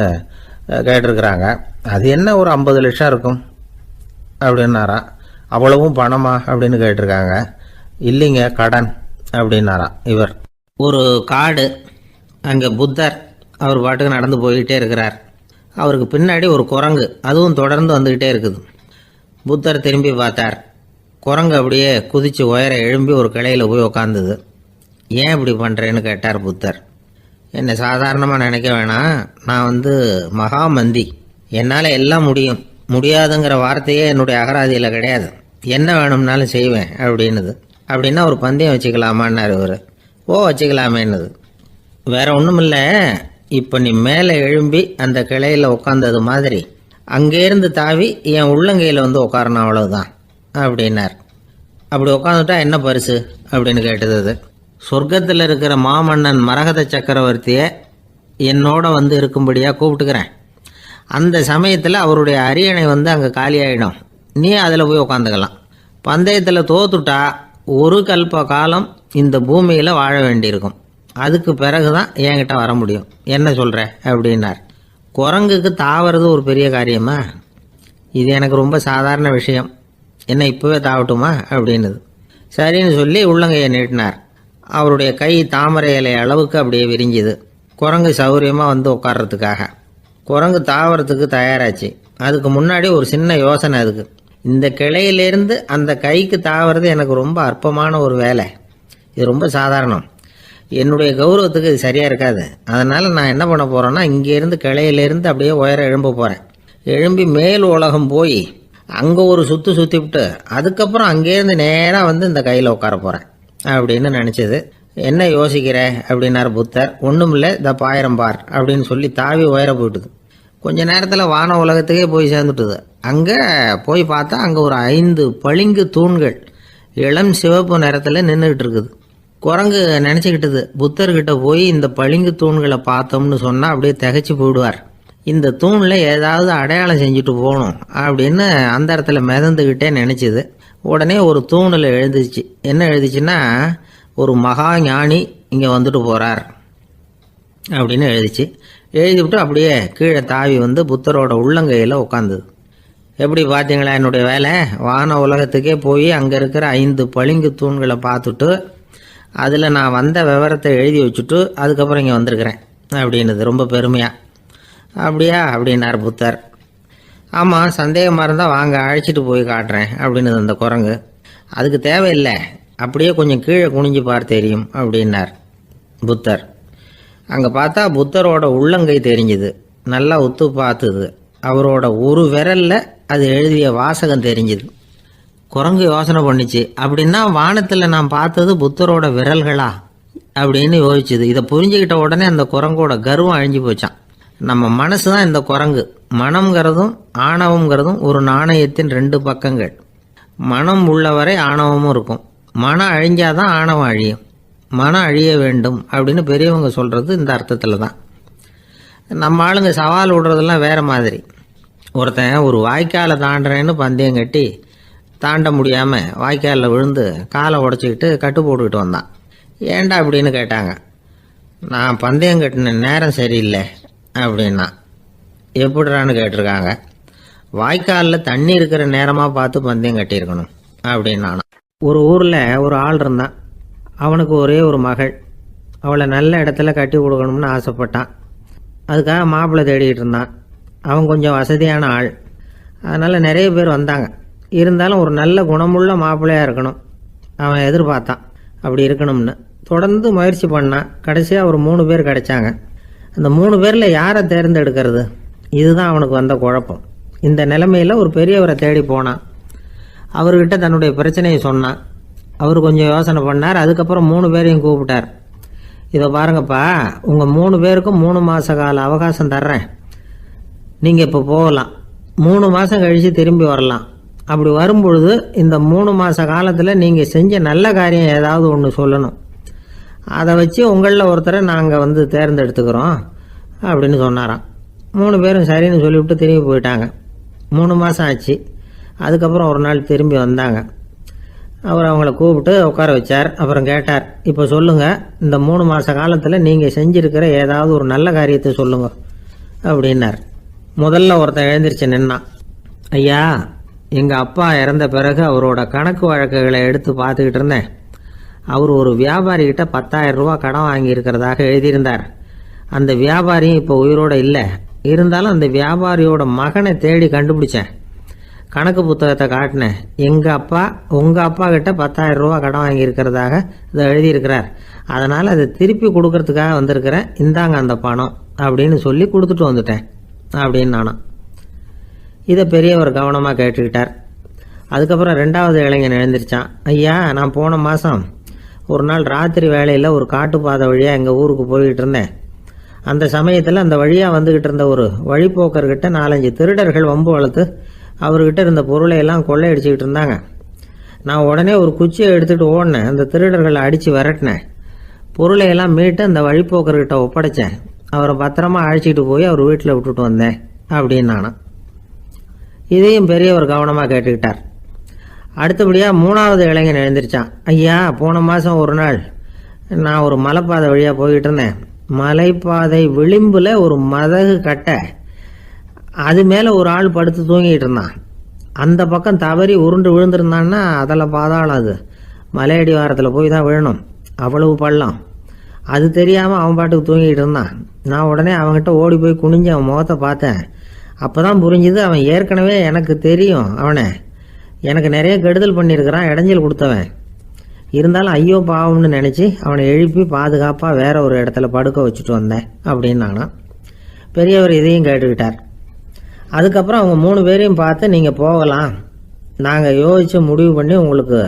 கேட்டிருக்கிறாங்க. அது என்ன ஒரு 50 லட்சம் இருக்கும் அப்படின்னாராம். அவ்வளவும் பணமா அப்படின்னு கேட்டிருக்காங்க. இல்லைங்க, கடன் அப்படின்னாராம் இவர். ஒரு காடு, அங்கே புத்தர் அவர் பாட்டுக்கு நடந்து போய்கிட்டே இருக்கிறார். அவருக்கு பின்னாடி ஒரு குரங்கு, அதுவும் தொடர்ந்து வந்துக்கிட்டே இருக்குது. புத்தர் திரும்பி பார்த்தார். குரங்கு அப்படியே குதித்து உயர எழும்பி ஒரு கிளையில் போய் உக்காந்துது. ஏன் இப்படி பண்ணுறேன்னு கேட்டார் புத்தர். என்னை சாதாரணமாக நினைக்க வேணாம், நான் மகாமந்தி, என்னால் எல்லாம் முடியும், முடியாதுங்கிற வார்த்தையே என்னுடைய அகராதியில் கிடையாது, என்ன வேணும்னாலும் செய்வேன் அப்படின்னுது. அப்படின்னா ஒரு பந்தயம் வச்சுக்கலாமான்னாரு இவர். ஓ, வச்சுக்கலாமேன்னுது. வேற ஒன்றும் இல்லை, இப்போ நீ மேலே எழும்பி அந்த கிளையில் உட்காந்தது மாதிரி அங்கேருந்து தாவி என் உள்ளங்கையில் உட்காரணும், அவ்வளவுதான் அப்படின்னார். அப்படி உட்காந்துட்டா என்ன பரிசு அப்படின்னு கேட்டது அது. சொர்க்கத்தில் இருக்கிற மாமன்னன் மரகத சக்கரவர்த்தியை என்னோட இருக்கும்படியாக கூப்பிட்டுக்கிறேன். அந்த சமயத்தில் அவருடைய அரியணை அங்கே காலியாயிடும், நீ அதில் போய் உட்காந்துக்கலாம். பந்தயத்தில் தோத்துட்டா ஒரு கல்ப காலம் இந்த பூமியில் வாழ வேண்டியிருக்கும், அதுக்கு பிறகு தான் என்கிட்ட வர முடியும், என்ன சொல்கிற அப்படின்னார். குரங்குக்கு தாவறது ஒரு பெரிய காரியமா? இது எனக்கு ரொம்ப சாதாரண விஷயம், என்ன இப்போவே தாவட்டுமா அப்படின்னுது. சரின்னு சொல்லி உள்ளங்கையை நீட்டினார். அவருடைய கை தாமரை இலை அளவுக்கு அப்படியே விரிஞ்சுது. குரங்கு சௌகரியமாக உட்கார்றதுக்காக. குரங்கு தாவறதுக்கு தயாராச்சு. அதுக்கு முன்னாடி ஒரு சின்ன யோசனை அதுக்கு. இந்த கிளையிலேருந்து அந்த கைக்கு தாவறது எனக்கு ரொம்ப அற்பமான ஒரு வேலை, இது ரொம்ப சாதாரணம், என்னுடைய கௌரவத்துக்கு இது சரியாக இருக்காது. அதனால் நான் என்ன பண்ண போகிறேன்னா, இங்கேருந்து கிளையிலேருந்து அப்படியே உயர எழும்ப போகிறேன். எழும்பி மேல் உலகம் போய் அங்கே ஒரு சுற்றிவிட்டு அதுக்கப்புறம் அங்கேருந்து நேராக இந்த கையில் உட்கார போகிறேன் அப்படின்னு நினச்சது. என்ன யோசிக்கிற அப்படின்னார் புத்தர். ஒன்றும் இல்லை, இந்த பாயிரம் பார் அப்படின்னு சொல்லி தாவி உயர போயிட்டுது. கொஞ்ச நேரத்தில் வான உலகத்துக்கே போய் சேர்ந்துட்டுது. அங்கே போய் பார்த்தா அங்கே ஒரு 5 பளிங்கு தூண்கள் இளம் சிவப்பு நிறத்தில் நின்றுக்கிட்டு இருக்குது. குரங்கு நினச்சிக்கிட்டது, புத்தர்கிட்ட போய் இந்த பளிங்கு தூண்களை பார்த்தோம்னு சொன்னால் அப்படியே திகைச்சு போயிடுவார், இந்த தூணில் ஏதாவது அடையாளம் செஞ்சுட்டு போகணும் அப்படின்னு அந்த இடத்துல மிதந்துக்கிட்டே நினச்சிது. உடனே ஒரு தூணில் எழுதிச்சு. என்ன எழுதிச்சுன்னா, ஒரு மகா ஞானி இங்கே வந்துட்டு போகிறார் அப்படின்னு எழுதிச்சு. எழுதிவிட்டு அப்படியே கீழே தாவி புத்தரோட உள்ளங்கையில் உட்காந்துது. எப்படி பார்த்தீங்களா என்னுடைய வேலை? வான உலகத்துக்கே போய் அங்கே இருக்கிற 5 பளிங்கு தூண்களை பார்த்துட்டு அதில் நான் வந்த விவரத்தை எழுதி வச்சுட்டு அதுக்கப்புறம் இங்கே வந்திருக்கிறேன் அப்படின்னுது ரொம்ப பெருமையாக. அப்படியா அப்படின்னார் புத்தர். ஆமாம், சந்தேகமாக இருந்தால் வாங்க, அழைச்சிட்டு போய் காட்டுறேன் அப்படின்னு அந்த குரங்கு. அதுக்கு தேவையில்லை, அப்படியே கொஞ்சம் கீழே குனிஞ்சு பார்த்து தெரியும் அப்படின்னார் புத்தர். அங்கே பார்த்தா புத்தரோட உள்ளங்கை தெரிஞ்சுது. நல்லா உத்து பார்த்துது. அவரோட ஒரு விரலில் அது எழுதிய வாசகம் தெரிஞ்சுது. குரங்கு யோசனை பண்ணிச்சு, அப்படின்னா வானத்தில் நான் பார்த்தது புத்தரோட விரல்களா? அப்படின்னு யோசிச்சுது. இதை புரிஞ்சுக்கிட்ட உடனே அந்த குரங்கோட கர்வம் அழிஞ்சு போச்சான். நம்ம மனசு தான் இந்த குரங்கு. மனம்ங்கிறதும் ஆணவம்ங்கிறதும் ஒரு நாணயத்தின் ரெண்டு பக்கங்கள். மனம் உள்ளவரை ஆணவமும் இருக்கும். மனம் அழிஞ்சாதான் ஆணவம் அழியும். மனம் அழிய வேண்டும் அப்படின்னு பெரியவங்க சொல்கிறது இந்த அர்த்தத்தில் தான். நம்ம ஆளுங்க சவால் விடுறதெல்லாம் வேறு மாதிரி. ஒருத்தன் ஒரு வாய்க்காலை தாண்டுறேன்னு பந்தயம் கட்டி தாண்ட முடியாமல் வாய்க்காலில் விழுந்து காலை உடச்சிக்கிட்டு கட்டு போட்டுக்கிட்டு வந்தான். ஏன்டா அப்படின்னு கேட்டாங்க. நான் பந்தயம் கட்டின நேரம் சரியில்லை அப்படின்னா. எப்படிறான்னு கேட்டிருக்காங்க. வாய்க்காலில் தண்ணி இருக்கிற நேரமாக பார்த்து பந்தயம் கட்டியிருக்கணும் அப்படின்னா. ஒரு ஊரில் ஒரு ஆள் இருந்தான். அவனுக்கு ஒரே ஒரு மகள். அவளை நல்ல இடத்துல கட்டி கொடுக்கணும்னு ஆசைப்பட்டான். அதுக்காக மாப்பிள்ளை தேடிக்கிட்டு இருந்தான். அவன் கொஞ்சம் வசதியான ஆள். அதனால் நிறைய பேர் வந்தாங்க. இருந்தாலும் ஒரு நல்ல குணமுள்ள மாப்பிள்ளையாக இருக்கணும் அவன் எதிர்பார்த்தான். அப்படி இருக்கணும்னு தொடர்ந்து முயற்சி பண்ணான். கடைசியாக ஒரு 3 பேர் கிடைச்சாங்க. அந்த 3 பேரில் யாரை தேர்ந்தெடுக்கிறது, இதுதான் அவனுக்கு வந்த குழப்பம். இந்த நிலைமையில் ஒரு பெரியவரை தேடி போனான். அவர்கிட்ட தன்னுடைய பிரச்சனையை சொன்னான். அவர் கொஞ்சம் யோசனை பண்ணார். அதுக்கப்புறம் 3 பேரையும் கூப்பிட்டார். இதை பாருங்கப்பா, உங்கள் 3 பேருக்கும் 3 மாத கால அவகாசம் தர்றேன். நீங்கள் இப்போ போகலாம். 3 மாதம் கழித்து திரும்பி வரலாம். அப்படி வரும்பொழுது இந்த 3 மாத காலத்தில் நீங்கள் செஞ்ச நல்ல காரியம் ஏதாவது ஒன்று சொல்லணும். அதை வச்சு உங்களில் ஒருத்தரை நாங்கள் தேர்ந்தெடுத்துக்கிறோம் அப்படின்னு சொன்னாராம். 3 பேரும் சரின்னு சொல்லிவிட்டு திரும்பி போயிட்டாங்க. 3 மாதம் ஆச்சு. அதுக்கப்புறம் ஒரு நாள் திரும்பி வந்தாங்க. அவர் அவங்கள கூப்பிட்டு உட்கார வச்சார். அப்புறம் கேட்டார், இப்போ சொல்லுங்கள், இந்த 3 மாத காலத்தில் நீங்கள் செஞ்சுருக்கிற ஏதாவது ஒரு நல்ல காரியத்தை சொல்லுங்கள் அப்படின்னார். முதல்ல ஒருத்தன் எழுந்திரிச்சு நின்னான். ஐயா, எங்கள் அப்பா இறந்த பிறகு அவரோட கணக்கு வழக்குகளை எடுத்து பார்த்துக்கிட்டு இருந்தேன். அவர் ஒரு வியாபாரிகிட்ட 10,000 ரூபா கடன் வாங்கியிருக்கிறதாக எழுதியிருந்தார். அந்த வியாபாரியும் இப்போ உயிரோடு இல்லை. இருந்தாலும் அந்த வியாபாரியோட மகனை தேடி கண்டுபிடிச்சேன். கணக்கு புத்தகத்தை காட்டினேன். எங்கள் அப்பா உங்கள் அப்பா கிட்ட 10,000 ரூபா கடன் வாங்கியிருக்கிறதாக இதை எழுதியிருக்கிறார். அதனால் அதை திருப்பி கொடுக்கறதுக்காக வந்திருக்கிறேன். இந்தாங்க அந்த பணம் அப்படின்னு சொல்லி கொடுத்துட்டு வந்துட்டேன் அப்படின்னு நானும். இதை பெரியவர் கவனமாக கேட்டுக்கிட்டார். அதுக்கப்புறம் 2வது இளைஞன் எழுந்திரிச்சான். ஐயா, நான் போன மாதம் ஒரு நாள் ராத்திரி வேளையில் ஒரு காட்டுப்பாதை வழியாக எங்கள் ஊருக்கு போய்கிட்டு இருந்தேன். அந்த சமயத்தில் அந்த வழியாக வந்துக்கிட்டு இருந்த ஒரு வழிப்போக்கர்கிட்ட 4-5 திருடர்கள் வம்பு வளர்த்து அவர்கிட்ட இருந்த பொருளை எல்லாம் கொள்ளையடிச்சிக்கிட்டு இருந்தாங்க. நான் உடனே ஒரு குச்சியை எடுத்துகிட்டு ஓடினேன். அந்த திருடர்களை அடித்து விரட்டினேன். பொருளை எல்லாம் மீட்டு அந்த வழிப்போக்கர்கிட்ட ஒப்படைச்சேன். அவரை பத்திரமா அழைச்சிக்கிட்டு போய் அவர் வீட்டில் விட்டுட்டு வந்தேன் அப்படின்னு நானும். இதையும் பெரியவர் கவனமாக கேட்டுக்கிட்டார். அடுத்தபடியாக 3வது இளைஞன் எழுந்திரிச்சான். ஐயா, போன மாதம் ஒரு நாள் நான் ஒரு மலைப்பாதை வழியாக போய்கிட்டு இருந்தேன். மலைப்பாதை விளிம்பில் ஒரு மதகு கட்டை, அது மேலே ஒரு ஆள் படுத்து தூங்கிட்டு இருந்தான். அந்த பக்கம் தவறி உருண்டு விழுந்திருந்தான்னா அதில் பாதாளம். அது மலையடி வாரத்தில் போய் தான் விழணும். அவ்வளவு பள்ளம். அது தெரியாமல் அவன் பாட்டுக்கு தூங்கிட்டு இருந்தான். நான் உடனே அவன்கிட்ட ஓடி போய் குனிஞ்சு அவன் முகத்தை பார்த்தேன். அப்போ தான் புரிஞ்சுது, அவன் ஏற்கனவே எனக்கு தெரியும். அவனை எனக்கு நிறைய கெடுதல் பண்ணியிருக்கிறான், இடைஞ்சல் கொடுத்தவன். இருந்தாலும் ஐயோ பாவம்னு நினச்சி அவனை எழுப்பி பாதுகாப்பாக வேற ஒரு இடத்துல படுக்க வச்சுட்டு வந்தேன் அப்படின்னு நானும். பெரியவர் இதையும் கேட்டுக்கிட்டார். அதுக்கப்புறம் அவங்க 3 பேரையும் பார்த்து, நீங்கள் போகலாம், நாங்கள் யோசித்து முடிவு பண்ணி உங்களுக்கு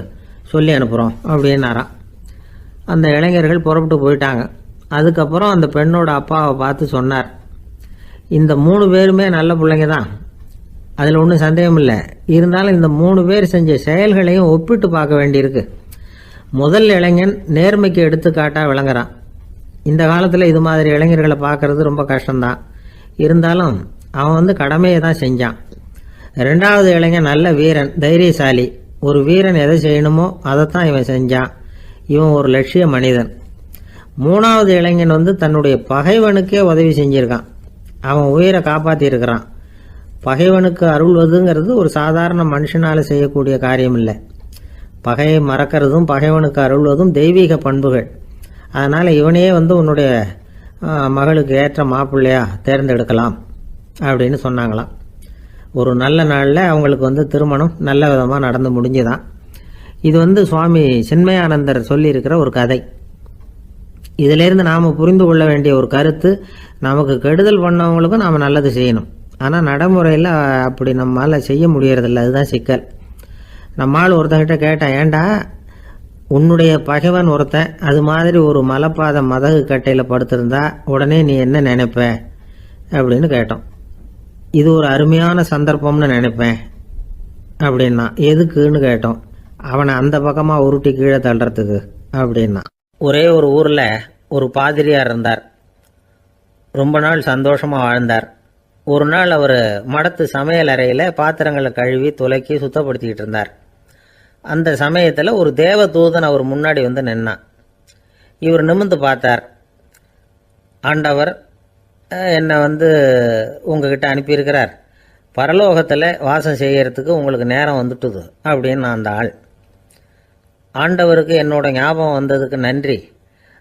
சொல்லி அனுப்புகிறோம் அப்படின்னாராம். அந்த இளைஞர்கள் புறப்பட்டு போயிட்டாங்க. அதுக்கப்புறம் அந்த பெண்ணோட அப்பாவை பார்த்து சொன்னார், இந்த 3 பேருமே நல்ல பிள்ளைங்க தான், அதில் ஒன்றும் சந்தேகம் இல்லை. இருந்தாலும் இந்த 3 பேர் செஞ்ச செயல்களையும் ஒப்பிட்டு பார்க்க வேண்டியிருக்கு. முதல் இளைஞன் நேர்மைக்கு எடுத்துக்காட்டாக விளங்குறான். இந்த காலத்தில் இது மாதிரி இளைஞர்களை பார்க்கறது ரொம்ப கஷ்டம்தான். இருந்தாலும் அவன் கடமையை தான் செஞ்சான். 2வது இளைஞன் நல்ல வீரன், தைரியசாலி. ஒரு வீரன் எதை செய்யணுமோ அதைத்தான் இவன் செஞ்சான். இவன் ஒரு லட்சிய மனிதன். 3வது இளைஞன் தன்னுடைய பகைவனுக்கே உதவி செஞ்சிருக்கான். அவன் உயிரை காப்பாற்றியிருக்கிறான். பகைவனுக்கு அருள்வதுங்கிறது ஒரு சாதாரண மனுஷனால் செய்யக்கூடிய காரியம் இல்லை. பகையை மறக்கிறதும் பகைவனுக்கு அருள்வதும் தெய்வீக பண்புகள். அதனால் இவனையே உன்னுடைய மகளுக்கு ஏற்ற மாப்பிள்ளையா தேர்ந்தெடுக்கலாம் அப்படின்னு சொன்னாங்களாம். ஒரு நல்ல நாளில் அவங்களுக்கு திருமணம் நல்ல விதமாக நடந்து முடிஞ்சுதான். இது சுவாமி சின்மயானந்தர் சொல்லியிருக்கிற ஒரு கதை. இதிலேருந்து நாம் புரிந்து கொள்ள வேண்டிய ஒரு கருத்து, நமக்கு கெடுதல் பண்ணவங்களுக்கும் நாம் நல்லது செய்யணும். ஆனால் நடைமுறையில் அப்படி நம்மளால் செய்ய முடியறதில்ல. அதுதான் சிக்கல். நம்மால் ஒருத்தங்கிட்ட கேட்டேன், ஏண்டா உன்னுடைய பகைவன் ஒருத்தன் அது மாதிரி ஒரு மலைப்பாத மதகு கட்டையில் படுத்திருந்தா உடனே நீ என்ன நினைப்ப அப்படின்னு கேட்டோம். இது ஒரு அருமையான சந்தர்ப்பம்னு நினைப்பேன் அப்படின்னா. எதுக்குன்னு கேட்டோம். அவனை அந்த பக்கமாக உருட்டி கீழே தள்ளுறதுக்கு அப்படின்னா. ஒரே ஒரு ஊரில் ஒரு பாதிரியார் இருந்தார். ரொம்ப நாள் சந்தோஷமாக வாழ்ந்தார். ஒரு நாள் அவர் மடத்து சமையல் அறையில் பாத்திரங்களை கழுவி துலக்கி சுத்தப்படுத்திக்கிட்டு இருந்தார். அந்த சமயத்தில் ஒரு தேவதூதன் அவர் முன்னாடி வந்து நின்னான். இவர் நிமிர்ந்து பார்த்தார். ஆண்டவர் என்னை உங்ககிட்ட அனுப்பியிருக்கிறார், பரலோகத்தில் வாசம் செய்யறதுக்கு உங்களுக்கு நேரம் வந்துட்டுது அப்படின்னு அந்த ஆள். ஆண்டவருக்கு என்னோட ஞாபகம் வந்ததுக்கு நன்றி.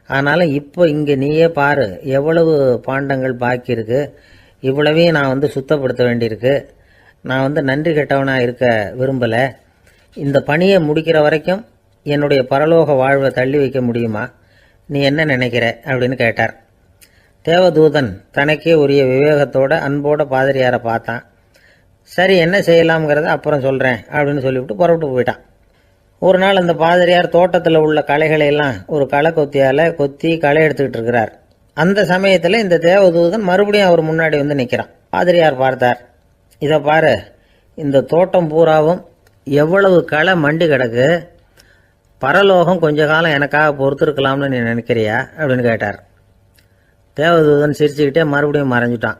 ஆனாலும் இப்போ இங்கே நீயே பாரு, எவ்வளவு பாண்டங்கள் பாக்கி இருக்கு, இவ்வளவையும் நான் சுத்தப்படுத்த வேண்டியிருக்கு. நான் நன்றி கெட்டவனாக இருக்க விரும்பலை. இந்த பணியை முடிக்கிற வரைக்கும் என்னுடைய பரலோக வாழ்வை தள்ளி வைக்க முடியுமா? நீ என்ன நினைக்கிற அப்படின்னு கேட்டார். தேவதூதன் தனக்கே உரிய விவேகத்தோட அன்போட பாதிரியாரை பார்த்தான். சரி, என்ன செய்யலாம்ங்கிறத அப்புறம் சொல்கிறேன் அப்படின்னு சொல்லிவிட்டு புறப்பட்டு போயிட்டான். ஒரு நாள் அந்த பாதிரியார் தோட்டத்தில் உள்ள களைகளை எல்லாம் ஒரு களை கொத்தியால் கொத்தி களை எடுத்துக்கிட்டு இருக்கிறார். அந்த சமயத்தில் இந்த தேவதூதன் மறுபடியும் அவர் முன்னாடி நிற்கிறான். பாதிரியார் பார்த்தார். இதை பாரு, இந்த தோட்டம் பூராவும் எவ்வளவு களை மண்டி கிடக்கு, பரலோகம் கொஞ்ச காலம் எனக்காக பொறுத்திருக்கலாம்னு நீ நினைக்கிறியா அப்படின்னு கேட்டார். தேவதூதன் சிரிச்சுக்கிட்டே மறுபடியும் மறைஞ்சிட்டான்.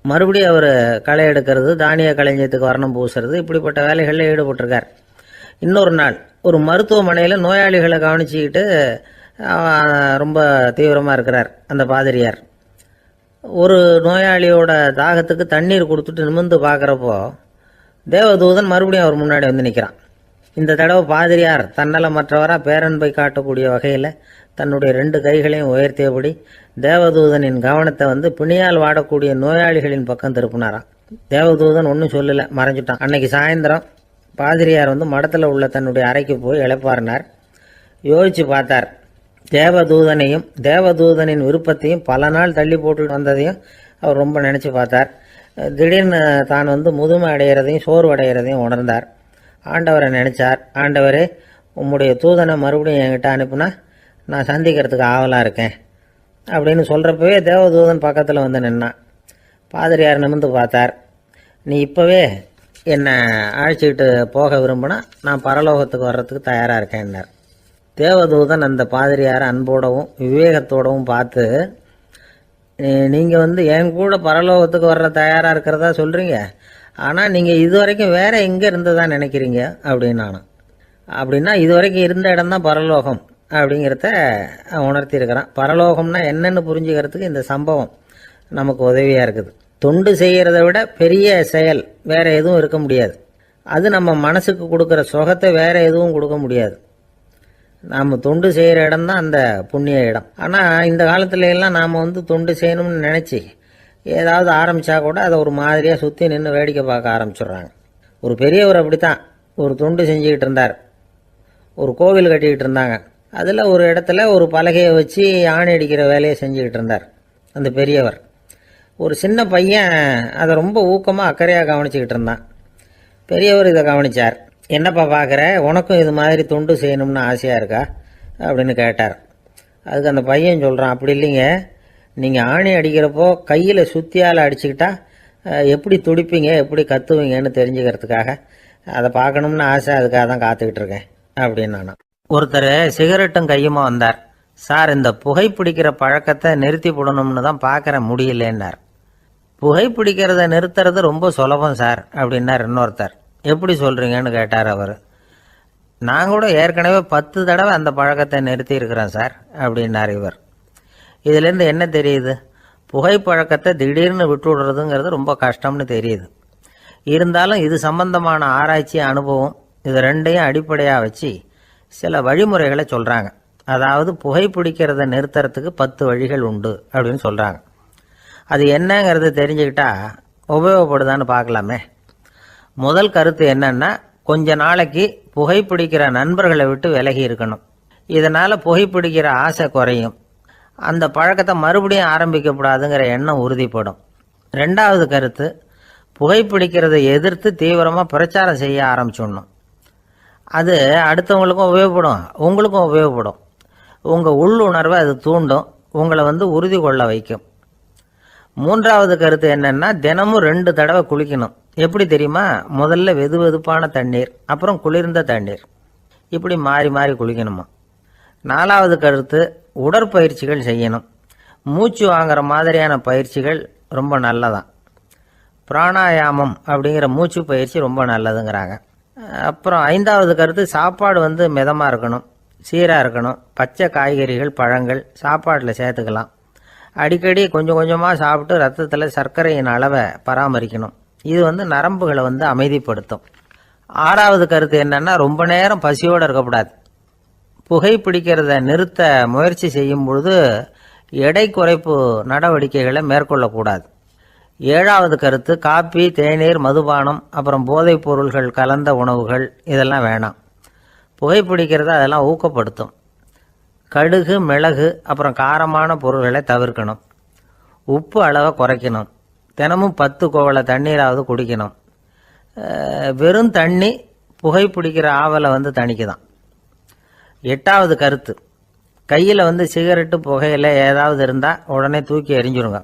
மறுபடியும் அவர் களை எடுக்கிறது, தானிய களஞ்சியத்துக்கு வர்ணம் பூசுறது, இப்படிப்பட்ட வேலைகளில் ஈடுபட்டிருக்கார். இன்னொரு நாள் ஒரு மருத்துவமனையில் நோயாளிகளை கவனிச்சுக்கிட்டு ரொம்ப தீவிரமாக இருக்கிறார் அந்த பாதிரியார். ஒரு நோயாளியோட தாகத்துக்கு தண்ணீர் கொடுத்துட்டு நிமிர்ந்து பார்க்குறப்போ தேவதூதன் மறுபடியும் அவர் முன்னாடி நிற்கிறான். இந்த தடவை பாதிரியார் தன்னலமற்றவராக பேரன்பை காட்டக்கூடிய வகையில் தன்னுடைய 2 கைகளையும் உயர்த்தியபடி தேவதூதனின் கவனத்தை பிணியால் வாடக்கூடிய நோயாளிகளின் பக்கம் திருப்பினாராம். தேவதூதன் ஒன்றும் சொல்லலை, மறைஞ்சிட்டான். அன்னைக்கு சாயந்தரம் பாதிரியார் மடத்தில் உள்ள தன்னுடைய அறைக்கு போய் இளைப்பாறினார். யோசித்து பார்த்தார். தேவதூதனையும் தேவதூதனின் விருப்பத்தையும் பல நாள் தள்ளி போட்டு வந்ததையும் அவர் ரொம்ப நினச்சி பார்த்தார். திடீர்னு தான் முதுமை அடைகிறதையும் சோர்வு அடைகிறதையும் உணர்ந்தார். ஆண்டவரை நினைச்சார். ஆண்டவரே, உம்முடைய தூதனை மறுபடியும் என்கிட்ட அனுப்புனா நான் சந்திக்கிறதுக்கு ஆவலாக இருக்கேன் அப்படின்னு சொல்கிறப்பவே தேவதூதன் பக்கத்தில் நின்னான். பாதிரியார் நிமிர்ந்து பார்த்தார். நீ இப்போவே என்னை அழைச்சிக்கிட்டு போக விரும்பினா நான் பரலோகத்துக்கு வர்றதுக்கு தயாராக இருக்கேன்னார். தேவதூதன் அந்த பாதிரியாரை அன்போடவும் விவேகத்தோடவும் பார்த்து, நீங்கள் என் கூட பரலோகத்துக்கு வர்ற தயாராக இருக்கிறதா சொல்கிறீங்க, ஆனால் நீங்கள் இது வரைக்கும் வேறு எங்கே இருந்ததா நினைக்கிறீங்க அப்படின்னு நானும். அப்படின்னா இது வரைக்கும் இருந்த இடம்தான் பரலோகம் அப்படிங்கிறத உணர்த்தியிருக்கிறான். பரலோகம்னா என்னென்னு புரிஞ்சுக்கிறதுக்கு இந்த சம்பவம் நமக்கு உதவியாக இருக்குது. தொண்டு செய்கிறத விட பெரிய செயல் வேறு எதுவும் இருக்க முடியாது. அது நம்ம மனசுக்கு கொடுக்குற சுகத்தை வேறு எதுவும் கொடுக்க முடியாது. நாம் தொண்டு செய்கிற இடம் தான் அந்த புண்ணிய இடம். ஆனால் இந்த காலத்துல எல்லாம் நாம் தொண்டு செய்யணும்னு நினச்சி ஏதாவது ஆரம்பித்தா கூட அதை ஒரு மாதிரியாக சுற்றி நின்று வேடிக்கை பார்க்க ஆரம்பிச்சிடுறாங்க. ஒரு பெரியவர் அப்படித்தான் ஒரு தொண்டு செஞ்சுக்கிட்டு இருந்தார். ஒரு கோவில் கட்டிக்கிட்டு இருந்தாங்க. அதில் ஒரு இடத்துல ஒரு பலகையை வச்சு ஆணி அடிக்கிற வேலையை செஞ்சுக்கிட்டு இருந்தார் அந்த பெரியவர். ஒரு சின்ன பையன் அதை ரொம்ப ஊக்கமாக அக்கறையாக கவனிச்சுக்கிட்டு இருந்தான். பெரியவர் இதை கவனித்தார். என்னப்பா பார்க்குற, உனக்கும் இது மாதிரி தொண்டு செய்யணும்னு ஆசையாக இருக்கா அப்படின்னு கேட்டார். அதுக்கு அந்த பையன் சொல்கிறான், அப்படி இல்லைங்க, நீங்கள் ஆணி அடிக்கிறப்போ கையில் சுத்தியால் அடிச்சுக்கிட்டா எப்படி துடிப்பீங்க, எப்படி கத்துவீங்கன்னு தெரிஞ்சுக்கிறதுக்காக அதை பார்க்கணும்னு ஆசை, அதுக்காக தான் காத்துக்கிட்டு இருக்கேன் அப்படின்னு நான். ஒருத்தர் சிகரெட்டும் கையுமா வந்தார். சார், இந்த புகைப்பிடிக்கிற பழக்கத்தை நிறுத்தி போடணும்னு தான் பார்க்குறேன், முடியலன்னார். புகைப்பிடிக்கிறத நிறுத்துறது ரொம்ப சுலபம் சார் அப்படின்னார் இன்னொருத்தர். எப்படி சொல்கிறீங்கன்னு கேட்டார் அவர். நான் கூட ஏற்கனவே 10 தடவை அந்த பழக்கத்தை நிறுத்தி இருக்கிறேன் சார் அப்படின்னார் இவர். இதுலேருந்து என்ன தெரியுது? புகைப்பழக்கத்தை திடீர்னு விட்டு விடுறதுங்கிறது ரொம்ப கஷ்டம்னு தெரியுது. இருந்தாலும் இது சம்பந்தமான ஆராய்ச்சி, அனுபவம், இது ரெண்டையும் அடிப்படையாக வச்சு சில வழிமுறைகளை சொல்கிறாங்க. அதாவது புகைப்பிடிக்கிறத நிறுத்துறதுக்கு 10 வழிகள் உண்டு அப்படின்னு சொல்கிறாங்க. அது என்னங்கிறது தெரிஞ்சுக்கிட்டா உபயோகப்படுதான்னு பார்க்கலாமே. முதல் கருத்து என்னன்னா, கொஞ்ச நாளைக்கு புகைப்பிடிக்கிற நண்பர்களை விட்டு விலகி இருக்கணும். இதனால் புகைப்பிடிக்கிற ஆசை குறையும். அந்த பழக்கத்தை மறுபடியும் ஆரம்பிக்கப்படாதுங்கிற எண்ணம் உறுதிப்படும். 2வது கருத்து, புகைப்பிடிக்கிறதை எதிர்த்து தீவிரமாக பிரச்சாரம் செய்ய ஆரம்பிச்சிடணும். அது அடுத்தவங்களுக்கும் உபயோகப்படும், உங்களுக்கும் உபயோகப்படும். உங்கள் உள்ளுணர்வை அது தூண்டும், உங்களை உறுதி கொள்ள வைக்கும். மூன்றாவது கருத்து என்னன்னா, தினமும் 2 தடவை குளிக்கணும். எப்படி தெரியுமா? முதல்ல வெது வெதுப்பான தண்ணீர், அப்புறம் குளிர்ந்த தண்ணீர், இப்படி மாறி மாறி குளிக்கணுமா. 4வது கருத்து, உடற்பயிற்சிகள் செய்யணும். மூச்சு வாங்குற மாதிரியான பயிற்சிகள் ரொம்ப நல்லதான். பிராணாயாமம் அப்படிங்கிற மூச்சு பயிற்சி ரொம்ப நல்லதுங்கிறாங்க. அப்புறம் 5வது கருத்து, சாப்பாடு மிதமாக இருக்கணும், சீராக இருக்கணும். பச்சை காய்கறிகள், பழங்கள் சாப்பாட்டில் சேர்த்துக்கலாம். அடிக்கடி கொஞ்சம் கொஞ்சமாக சாப்பிட்டு ரத்தத்தில் சர்க்கரையின் அளவை பராமரிக்கணும். இது நரம்புகளை அமைதிப்படுத்தும். 6வது கருத்து என்னன்னா, ரொம்ப நேரம் பசியோடு இருக்கக்கூடாது. புகைப்பிடிக்கிறத நிறுத்த முயற்சி செய்யும் பொழுது எடை குறைப்பு நடவடிக்கைகளை மேற்கொள்ளக்கூடாது. 7வது கருத்து, காப்பி, தேநீர், மதுபானம், அப்புறம் போதைப் பொருள்கள் கலந்த உணவுகள் இதெல்லாம் வேணாம். புகைப்பிடிக்கிறத அதெல்லாம் ஊக்கப்படுத்தும். கடுகு, மிளகு, அப்புறம் காரமான பொருள்களை தவிர்க்கணும். உப்பு அளவை குறைக்கணும். தினமும் 10 குவளை தண்ணீராவது குடிக்கணும். வெறும் தண்ணி புகைப்பிடிக்கிற ஆவலை தணிக்குதான். 8வது கருத்து, கையில் சிகரெட்டு, புகையில ஏதாவது இருந்தால் உடனே தூக்கி எறிஞ்சிருங்க.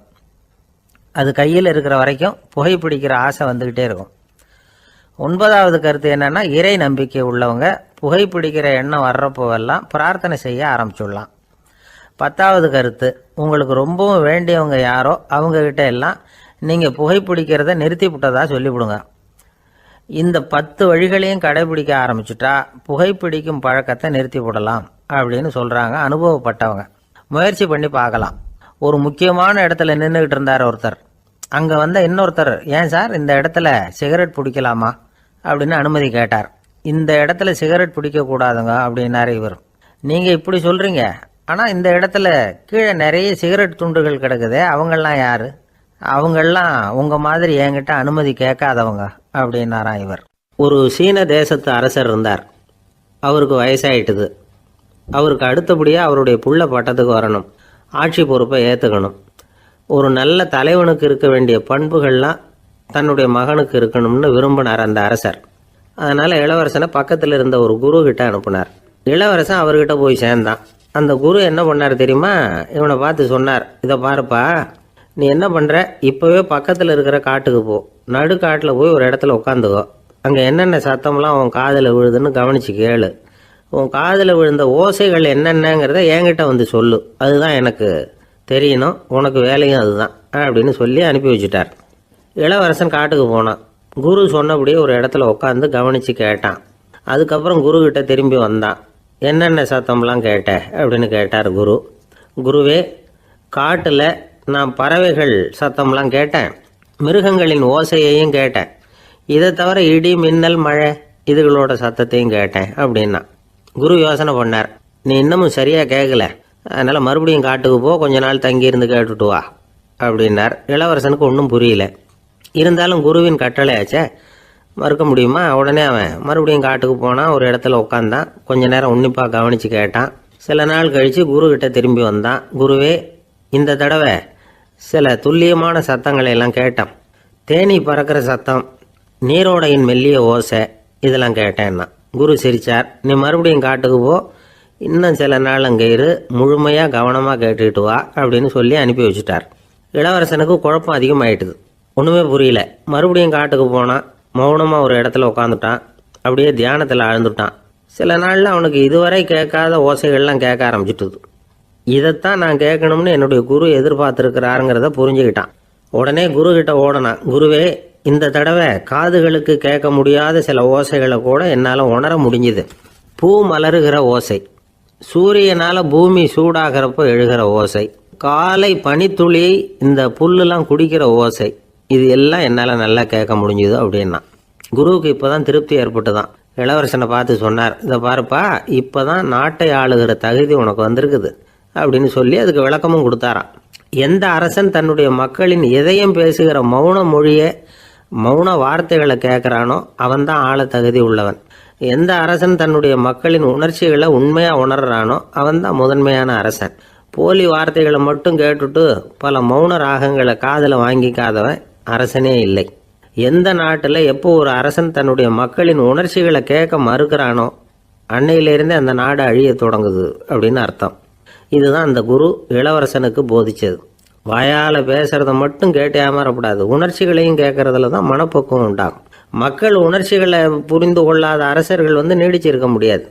அது கையில் இருக்கிற வரைக்கும் புகைப்பிடிக்கிற ஆசை வந்துக்கிட்டே இருக்கும். 9வது கருத்து என்னன்னா, இறை நம்பிக்கை உள்ளவங்க புகைப்பிடிக்கிற எண்ணம் வர்றப்போவெல்லாம் பிரார்த்தனை செய்ய ஆரம்பிச்சுடலாம். 10வது கருத்து, உங்களுக்கு ரொம்பவும் வேண்டியவங்க யாரோ அவங்கக்கிட்ட எல்லாம் நீங்கள் புகைப்பிடிக்கிறத நிறுத்தி விட்டதா சொல்லிவிடுங்க. இந்த 10 வழிகளையும் கடைபிடிக்க ஆரம்பிச்சுட்டா புகைப்பிடிக்கும் பழக்கத்தை நிறுத்தி விடலாம் அப்படின்னு சொல்கிறாங்க அனுபவப்பட்டவங்க. முயற்சி பண்ணி பார்க்கலாம். ஒரு முக்கியமான இடத்துல நின்றுக்கிட்டு இருந்தார் ஒருத்தர். அங்கே இன்னொருத்தர், ஏன் சார் இந்த இடத்துல சிகரெட் பிடிக்கலாமா அப்படின்னு அனுமதி கேட்டார். இந்த இடத்துல சிகரெட் பிடிக்கக்கூடாதுங்க அப்படின்னாரு இவர். நீங்கள் இப்படி சொல்கிறீங்க, ஆனால் இந்த இடத்துல கீழே நிறைய சிகரெட் துண்டுகள் கிடக்குதே, அவங்கெல்லாம் யார்? அவங்கெல்லாம் உங்கள் மாதிரி என்கிட்ட அனுமதி கேட்காதவங்க அப்படின்னாராம் இவர். ஒரு சீன தேசத்து அரசர் இருந்தார். அவருக்கு வயசாயிட்டுது. அவருக்கு அடுத்தபடியாக அவருடைய புள்ள பட்டத்துக்கு வரணும், ஆட்சி பொறுப்பை ஏற்றுக்கணும். ஒரு நல்ல தலைவனுக்கு இருக்க வேண்டிய பண்புகள்லாம் தன்னுடைய மகனுக்கு இருக்கணும்னு விரும்பினார் அந்த அரசர். அதனால் இளவரசனை பக்கத்தில் இருந்த ஒரு குரு கிட்ட அனுப்புனார். இளவரசன் அவர்கிட்ட போய் சேர்ந்தான். அந்த குரு என்ன பண்ணார் தெரியுமா? இவனை பார்த்து சொன்னார், இதை பாருப்பா, நீ என்ன பண்ணுற, இப்போவே பக்கத்தில் இருக்கிற காட்டுக்கு போ, நடு காட்டில் போய் ஒரு இடத்துல உட்காந்துக்கோ. அங்கே என்னென்ன சத்தம்லாம் உன் காதில் விழுதுன்னு கவனித்து கேளு. உன் காதில் விழுந்த ஓசைகள் என்னென்னங்கிறத என்கிட்ட சொல்லு, அதுதான் எனக்கு தெரியணும், உனக்கு வேலையும் அதுதான் அப்படின்னு சொல்லி அனுப்பி வச்சுட்டார். இளவரசன் காட்டுக்கு போனான். குரு சொன்னபடியே ஒரு இடத்துல உட்காந்து கவனித்து கேட்டான். அதுக்கப்புறம் குருக்கிட்ட திரும்பி வந்தான். என்னென்ன சத்தம்லாம் கேட்ட அப்படின்னு கேட்டார் குரு. குருவே, காட்டில் நான் பறவைகள் சத்தம்லாம் கேட்டேன், மிருகங்களின் ஓசையையும் கேட்டேன், இதை தவிர இடி, மின்னல், மழை இதுகளோட சத்தத்தையும் கேட்டேன் அப்படின்னா. குரு யோசனை பண்ணார், நீ இன்னமும் சரியாக கேட்கல, அதனால் மறுபடியும் காட்டுக்கு போ, கொஞ்ச நாள் தங்கியிருந்து கேட்டுட்டு வா அப்படின்னார். இளவரசனுக்கு ஒன்றும் புரியல. இருந்தாலும் குருவின் கட்டளையாச்சே, மறுக்க முடியுமா? உடனே அவன் மறுபடியும் காட்டுக்கு போனான். ஒரு இடத்துல உட்காந்தான். கொஞ்ச நேரம் உன்னிப்பாக கவனித்து கேட்டான். சில நாள் கழித்து குருக்கிட்ட திரும்பி வந்தான். குருவே, இந்த தடவை சில துல்லியமான சத்தங்களை எல்லாம் கேட்டான். தேனி பறக்கிற சத்தம், நீரோடையின் மெல்லிய ஓசை, இதெல்லாம் கேட்டேன்னா. குரு சிரித்தார். நீ மறுபடியும் காட்டுக்கு போ, இன்னும் சில நாள் அங்கே இரு, முழுமையாக கவனமாக கேட்டுக்கிட்டு வா அப்படின்னு சொல்லி அனுப்பி வச்சுட்டார். இளவரசனுக்கு குழப்பம் அதிகமாயிட்டுது. ஒன்றுமே புரியல. மறுபடியும் காட்டுக்கு போனான். மௌனமாக ஒரு இடத்துல உட்காந்துட்டான். அப்படியே தியானத்தில் ஆழ்ந்துட்டான். சில நாளில் அவனுக்கு இதுவரை கேட்காத ஓசைகள்லாம் கேட்க ஆரம்பிச்சிட்டுது. இதைத்தான் நான் கேட்கணும்னு என்னுடைய குரு எதிர்பார்த்துருக்கிறாருங்கிறத புரிஞ்சுக்கிட்டான். உடனே குரு கிட்ட ஓடனான். குருவே, இந்த தடவை காதுகளுக்கு கேட்க முடியாத சில ஓசைகளை கூட என்னால் உணர முடிஞ்சுது. பூ மலருகிற ஓசை, சூரியனால் பூமி சூடாகிறப்போ எழுகிற ஓசை, காலை பனித்துளி இந்த புல்லுலாம் குடிக்கிற ஓசை, இது எல்லாம் என்னால் நல்லா கேட்க முடிஞ்சுது அப்படின்னா. குருவுக்கு இப்போ தான் திருப்தி ஏற்பட்டு தான். இளவரசனை பார்த்து சொன்னார், இதை பாருப்பா, இப்போ தான் நாட்டை ஆளுகிற தகுதி உனக்கு வந்திருக்குது அப்படின்னு சொல்லி அதுக்கு விளக்கமும் கொடுத்தாராம். எந்த அரசன் தன்னுடைய மக்களின் இதயம் பேசுகிற மௌன மொழியை, மௌன வார்த்தைகளை கேட்குறானோ அவன்தான் ஆள தகுதி உள்ளவன். எந்த அரசன் தன்னுடைய மக்களின் உணர்ச்சிகளை உண்மையாக உணர்றானோ அவன்தான் முதன்மையான அரசன். போலி வார்த்தைகளை மட்டும் கேட்டுட்டு பல மௌன ராகங்களை காதில் வாங்கிக்காதவன் அரசனே இல்லை. எந்த நாட்டில் எப்போ ஒரு அரசன் தன்னுடைய மக்களின் உணர்ச்சிகளை கேட்க மறுக்கிறானோ அன்னையிலிருந்தே அந்த நாடு அழிய தொடங்குது அப்படின்னு அர்த்தம். இதுதான் அந்த குரு இளவரசனுக்கு போதிச்சது. வாயால் பேசுறத மட்டும் கேட்டு ஏமாறக்கூடாது, உணர்ச்சிகளையும் கேட்கறதுல தான் மனப்பக்குவம் உண்டாகும். மக்கள் உணர்ச்சிகளை புரிந்து கொள்ளாத அரசர்கள் நீடிச்சிருக்க முடியாது.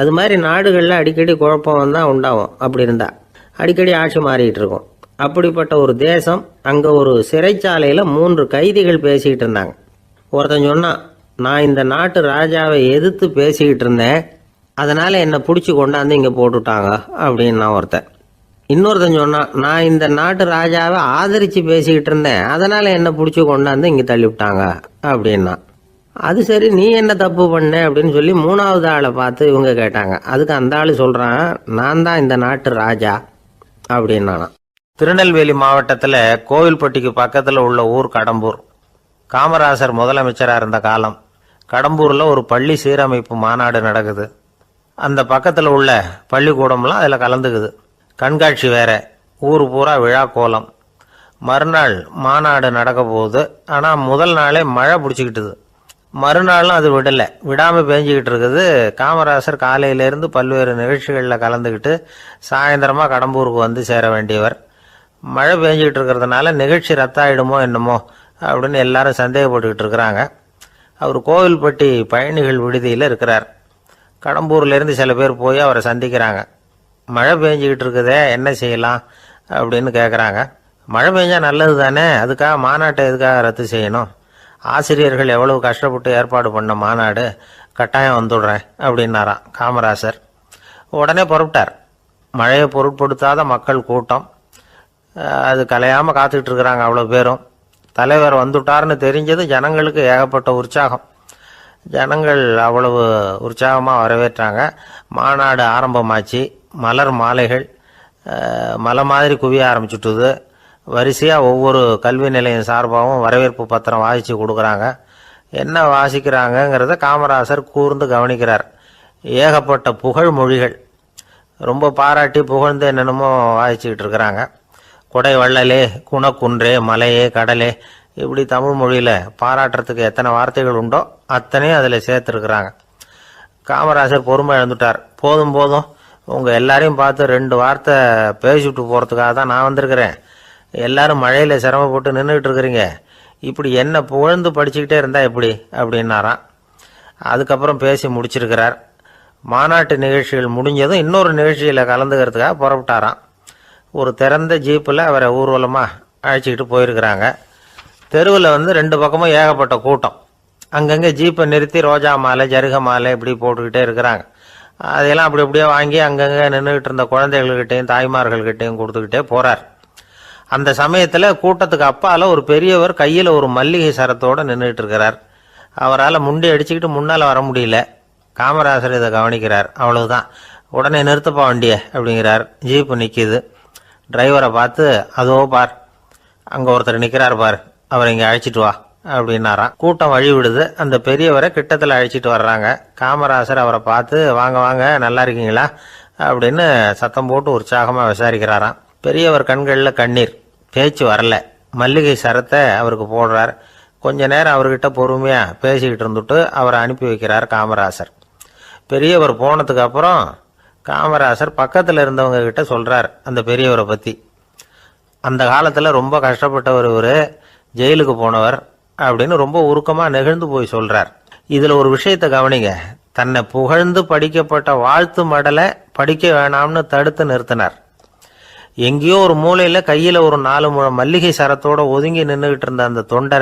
அது மாதிரி நாடுகளில் அடிக்கடி குழப்பம் தான் உண்டாகும். அப்படி இருந்தால் அடிக்கடி ஆட்சி மாறிட்டு இருக்கும். அப்படிப்பட்ட ஒரு தேசம், அங்கே ஒரு சிறைச்சாலையில் 3 கைதிகள் பேசிக்கிட்டு இருந்தாங்க. ஒருத்தன் சொன்னான், நான் இந்த நாட்டு ராஜாவை எதிர்த்து பேசிக்கிட்டு இருந்தேன், அதனால் என்னை பிடிச்சி கொண்டாந்து இங்கே போட்டுட்டாங்க அப்படின்னு நான் ஒருத்தன். இன்னொருத்தன் சொன்னான், நான் இந்த நாட்டு ராஜாவை ஆதரித்து பேசிக்கிட்டு இருந்தேன், அதனால் என்னை பிடிச்சி கொண்டாந்து இங்கே தள்ளிவிட்டாங்க அப்படின்னா. அது சரி, நீ என்ன தப்பு பண்ண அப்படின்னு சொல்லி 3வது ஆளை பார்த்து இவங்க கேட்டாங்க. அதுக்கு அந்த ஆள் சொல்கிறான், நான் தான் இந்த நாட்டு ராஜா அப்படின்னானா. திருநெல்வேலி மாவட்டத்தில் கோவில்பட்டிக்கு பக்கத்தில் உள்ள ஊர் கடம்பூர். காமராசர் முதலமைச்சராக இருந்த காலம். கடம்பூரில் ஒரு பள்ளி சீரமைப்பு மாநாடு நடக்குது. அந்த பக்கத்தில் உள்ள பள்ளிக்கூடம்லாம் அதில் கலந்துக்குது. கண்காட்சி வேற, ஊர் பூரா விழா கோலம். மறுநாள் மாநாடு நடக்க போகுது. ஆனால் முதல் நாளே மழை பிடிச்சிக்கிட்டுது. மறுநாளும் அது விடாமல் பேஞ்சிக்கிட்டு இருக்குது. காமராசர் காலையிலேருந்து பல்வேறு நிகழ்ச்சிகளில் கலந்துக்கிட்டு சாயந்தரமாக கடம்பூருக்கு வந்து சேர வேண்டியவர். மழை பேஞ்சிக்கிட்டு இருக்கிறதுனால நிகழ்ச்சி ரத்தாயிடுமோ என்னமோ அப்படின்னு எல்லாரும் சந்தேகப்பட்டுக்கிட்டு இருக்கிறாங்க. அவர் கோவில்பட்டி பயணிகள் விடுதியில் இருக்கிறார். கடம்பூர்லேருந்து சில பேர் போய் அவரை சந்திக்கிறாங்க. மழை பெஞ்சிக்கிட்டு இருக்குதே, என்ன செய்யலாம் அப்படின்னு கேட்குறாங்க. மழை பெஞ்சால் நல்லது தானே, அதுக்காக மாநாட்டை எதுக்காக ரத்து செய்யணும்? ஆசிரியர்கள் எவ்வளவு கஷ்டப்பட்டு ஏற்பாடு பண்ண மாநாடு, கட்டாயம் வந்துடுறேன் அப்படின்னாராம் காமராசர். உடனே புறப்பட்டார். மழையை பொருட்படுத்தாத மக்கள் கூட்டம். அது கலையாமல் காத்துக்கிட்டு இருக்கிறாங்க அவ்வளோ பேரும். தலைவர் வந்துட்டார்னு தெரிஞ்சது ஜனங்களுக்கு ஏகப்பட்ட உற்சாகம். ஜனங்கள் அவ்வளவு உற்சாகமாக வரவேற்றாங்க. மாநாடு ஆரம்பமாச்சு. மலர் மாலைகள் மலை மாதிரி குவிய ஆரம்பிச்சுட்டுது. வரிசையாக ஒவ்வொரு கல்வி நிலையம் சார்பாகவும் வரவேற்பு பத்திரம் வாசித்து கொடுக்குறாங்க. என்ன வாசிக்கிறாங்கங்கிறத காமராசர் கூர்ந்து கவனிக்கிறார். ஏகப்பட்ட புகழ் மொழிகள், ரொம்ப பாராட்டி புகழ்ந்து என்னென்னமோ வாசிச்சுக்கிட்டு இருக்கிறாங்க. கொடை வள்ளலே, குணக்குன்றே, மலையே, கடலே, இப்படி தமிழ் மொழியில் பாராட்டுறதுக்கு எத்தனை வார்த்தைகள் உண்டோ அத்தனையும் அதில் சேர்த்துருக்குறாங்க. காமராசர் பொறுமை இழந்துட்டார். போதும் போதும், உங்கள் எல்லாரையும் பார்த்து 2 வார்த்தை பேசிவிட்டு போகிறதுக்காக தான் நான் வந்திருக்கிறேன். எல்லாரும் மழையில் சிரமப்பட்டு நின்றுக்கிட்டு இருக்கிறீங்க, இப்படி என்ன புகழ்ந்து படிச்சுக்கிட்டே இருந்தால் எப்படி அப்படின்னாராம். அதுக்கப்புறம் பேசி முடிச்சிருக்கிறார். மாநாட்டு நிகழ்ச்சிகள் முடிஞ்சதும் இன்னொரு நிகழ்ச்சியில் கலந்துக்கிறதுக்காக புறப்பட்டாராம். ஒரு திறந்த ஜீப்பில் அவரை ஊர்வலமாக அழைச்சிக்கிட்டு போயிருக்கிறாங்க. தெருவில் 2 பக்கமும் ஏகப்பட்ட கூட்டம். அங்கங்கே ஜீப்பை நிறுத்தி ரோஜா மாலை, ஜருக மாலை இப்படி போட்டுக்கிட்டே இருக்கிறாங்க. அதையெல்லாம் அப்படி அப்படியே வாங்கி அங்கங்கே நின்றுக்கிட்டு இருந்த குழந்தைகள்கிட்டையும் தாய்மார்கள்கிட்டையும் கொடுத்துக்கிட்டே போகிறார். அந்த சமயத்தில் கூட்டத்துக்கு அப்பால் ஒரு பெரியவர் கையில் ஒரு மல்லிகை சரத்தோடு நின்றுட்டு இருக்கிறார். அவரால் முண்டி அடிச்சுக்கிட்டு முன்னால் வர முடியல. காமராசர் இதை கவனிக்கிறார். அவ்வளவுதான், உடனே நிறுத்தப்பா வண்டிய அப்படிங்கிறார். ஜீப்பு நிற்கிது. டிரைவரை பார்த்து, அதோ பார், அங்கே ஒருத்தர் நிற்கிறார் பார், அவரை இங்கே அழைச்சிட்டு வா அப்படின்னாராம். கூட்டம் வழி விடுது. அந்த பெரியவரை கிட்டத்தில் அழைச்சிட்டு வர்றாங்க. காமராசர் அவரை பார்த்து, வாங்க வாங்க, நல்லா இருக்கீங்களா அப்படின்னு சத்தம் போட்டு உற்சாகமாக விசாரிக்கிறாராம். பெரியவர் கண்களில் கண்ணீர், பேச்சு வரல. மல்லிகை சரத்தை அவருக்கு போடுறார். கொஞ்ச நேரம் அவர்கிட்ட பொறுமையாக பேசிக்கிட்டு இருந்துட்டு அவரை அனுப்பி வைக்கிறார் காமராசர். பெரியவர் போனதுக்கு அப்புறம் காமராசர் பக்கத்தில் இருந்தவங்க கிட்ட சொல்கிறார் அந்த பெரியவரை பற்றி. அந்த காலத்தில் ரொம்ப கஷ்டப்பட்டவர் இவர், ஜெயிலுக்கு போனவர் அப்படின்னு ரொம்ப உருக்கமாக நெகிழ்ந்து போய் சொல்கிறார். இதில் ஒரு விஷயத்தை கவனிங்க. தன்னை புகழ்ந்து படிக்கப்பட்ட வாழ்த்து மடலை படிக்க வேணாம்னு தடுத்து நிறுத்தினார். எங்கேயோ ஒரு மூலையில் கையில் ஒரு 4 முழம் மல்லிகை சரத்தோடு ஒதுங்கி நின்றுக்கிட்டு இருந்த அந்த தொண்டரை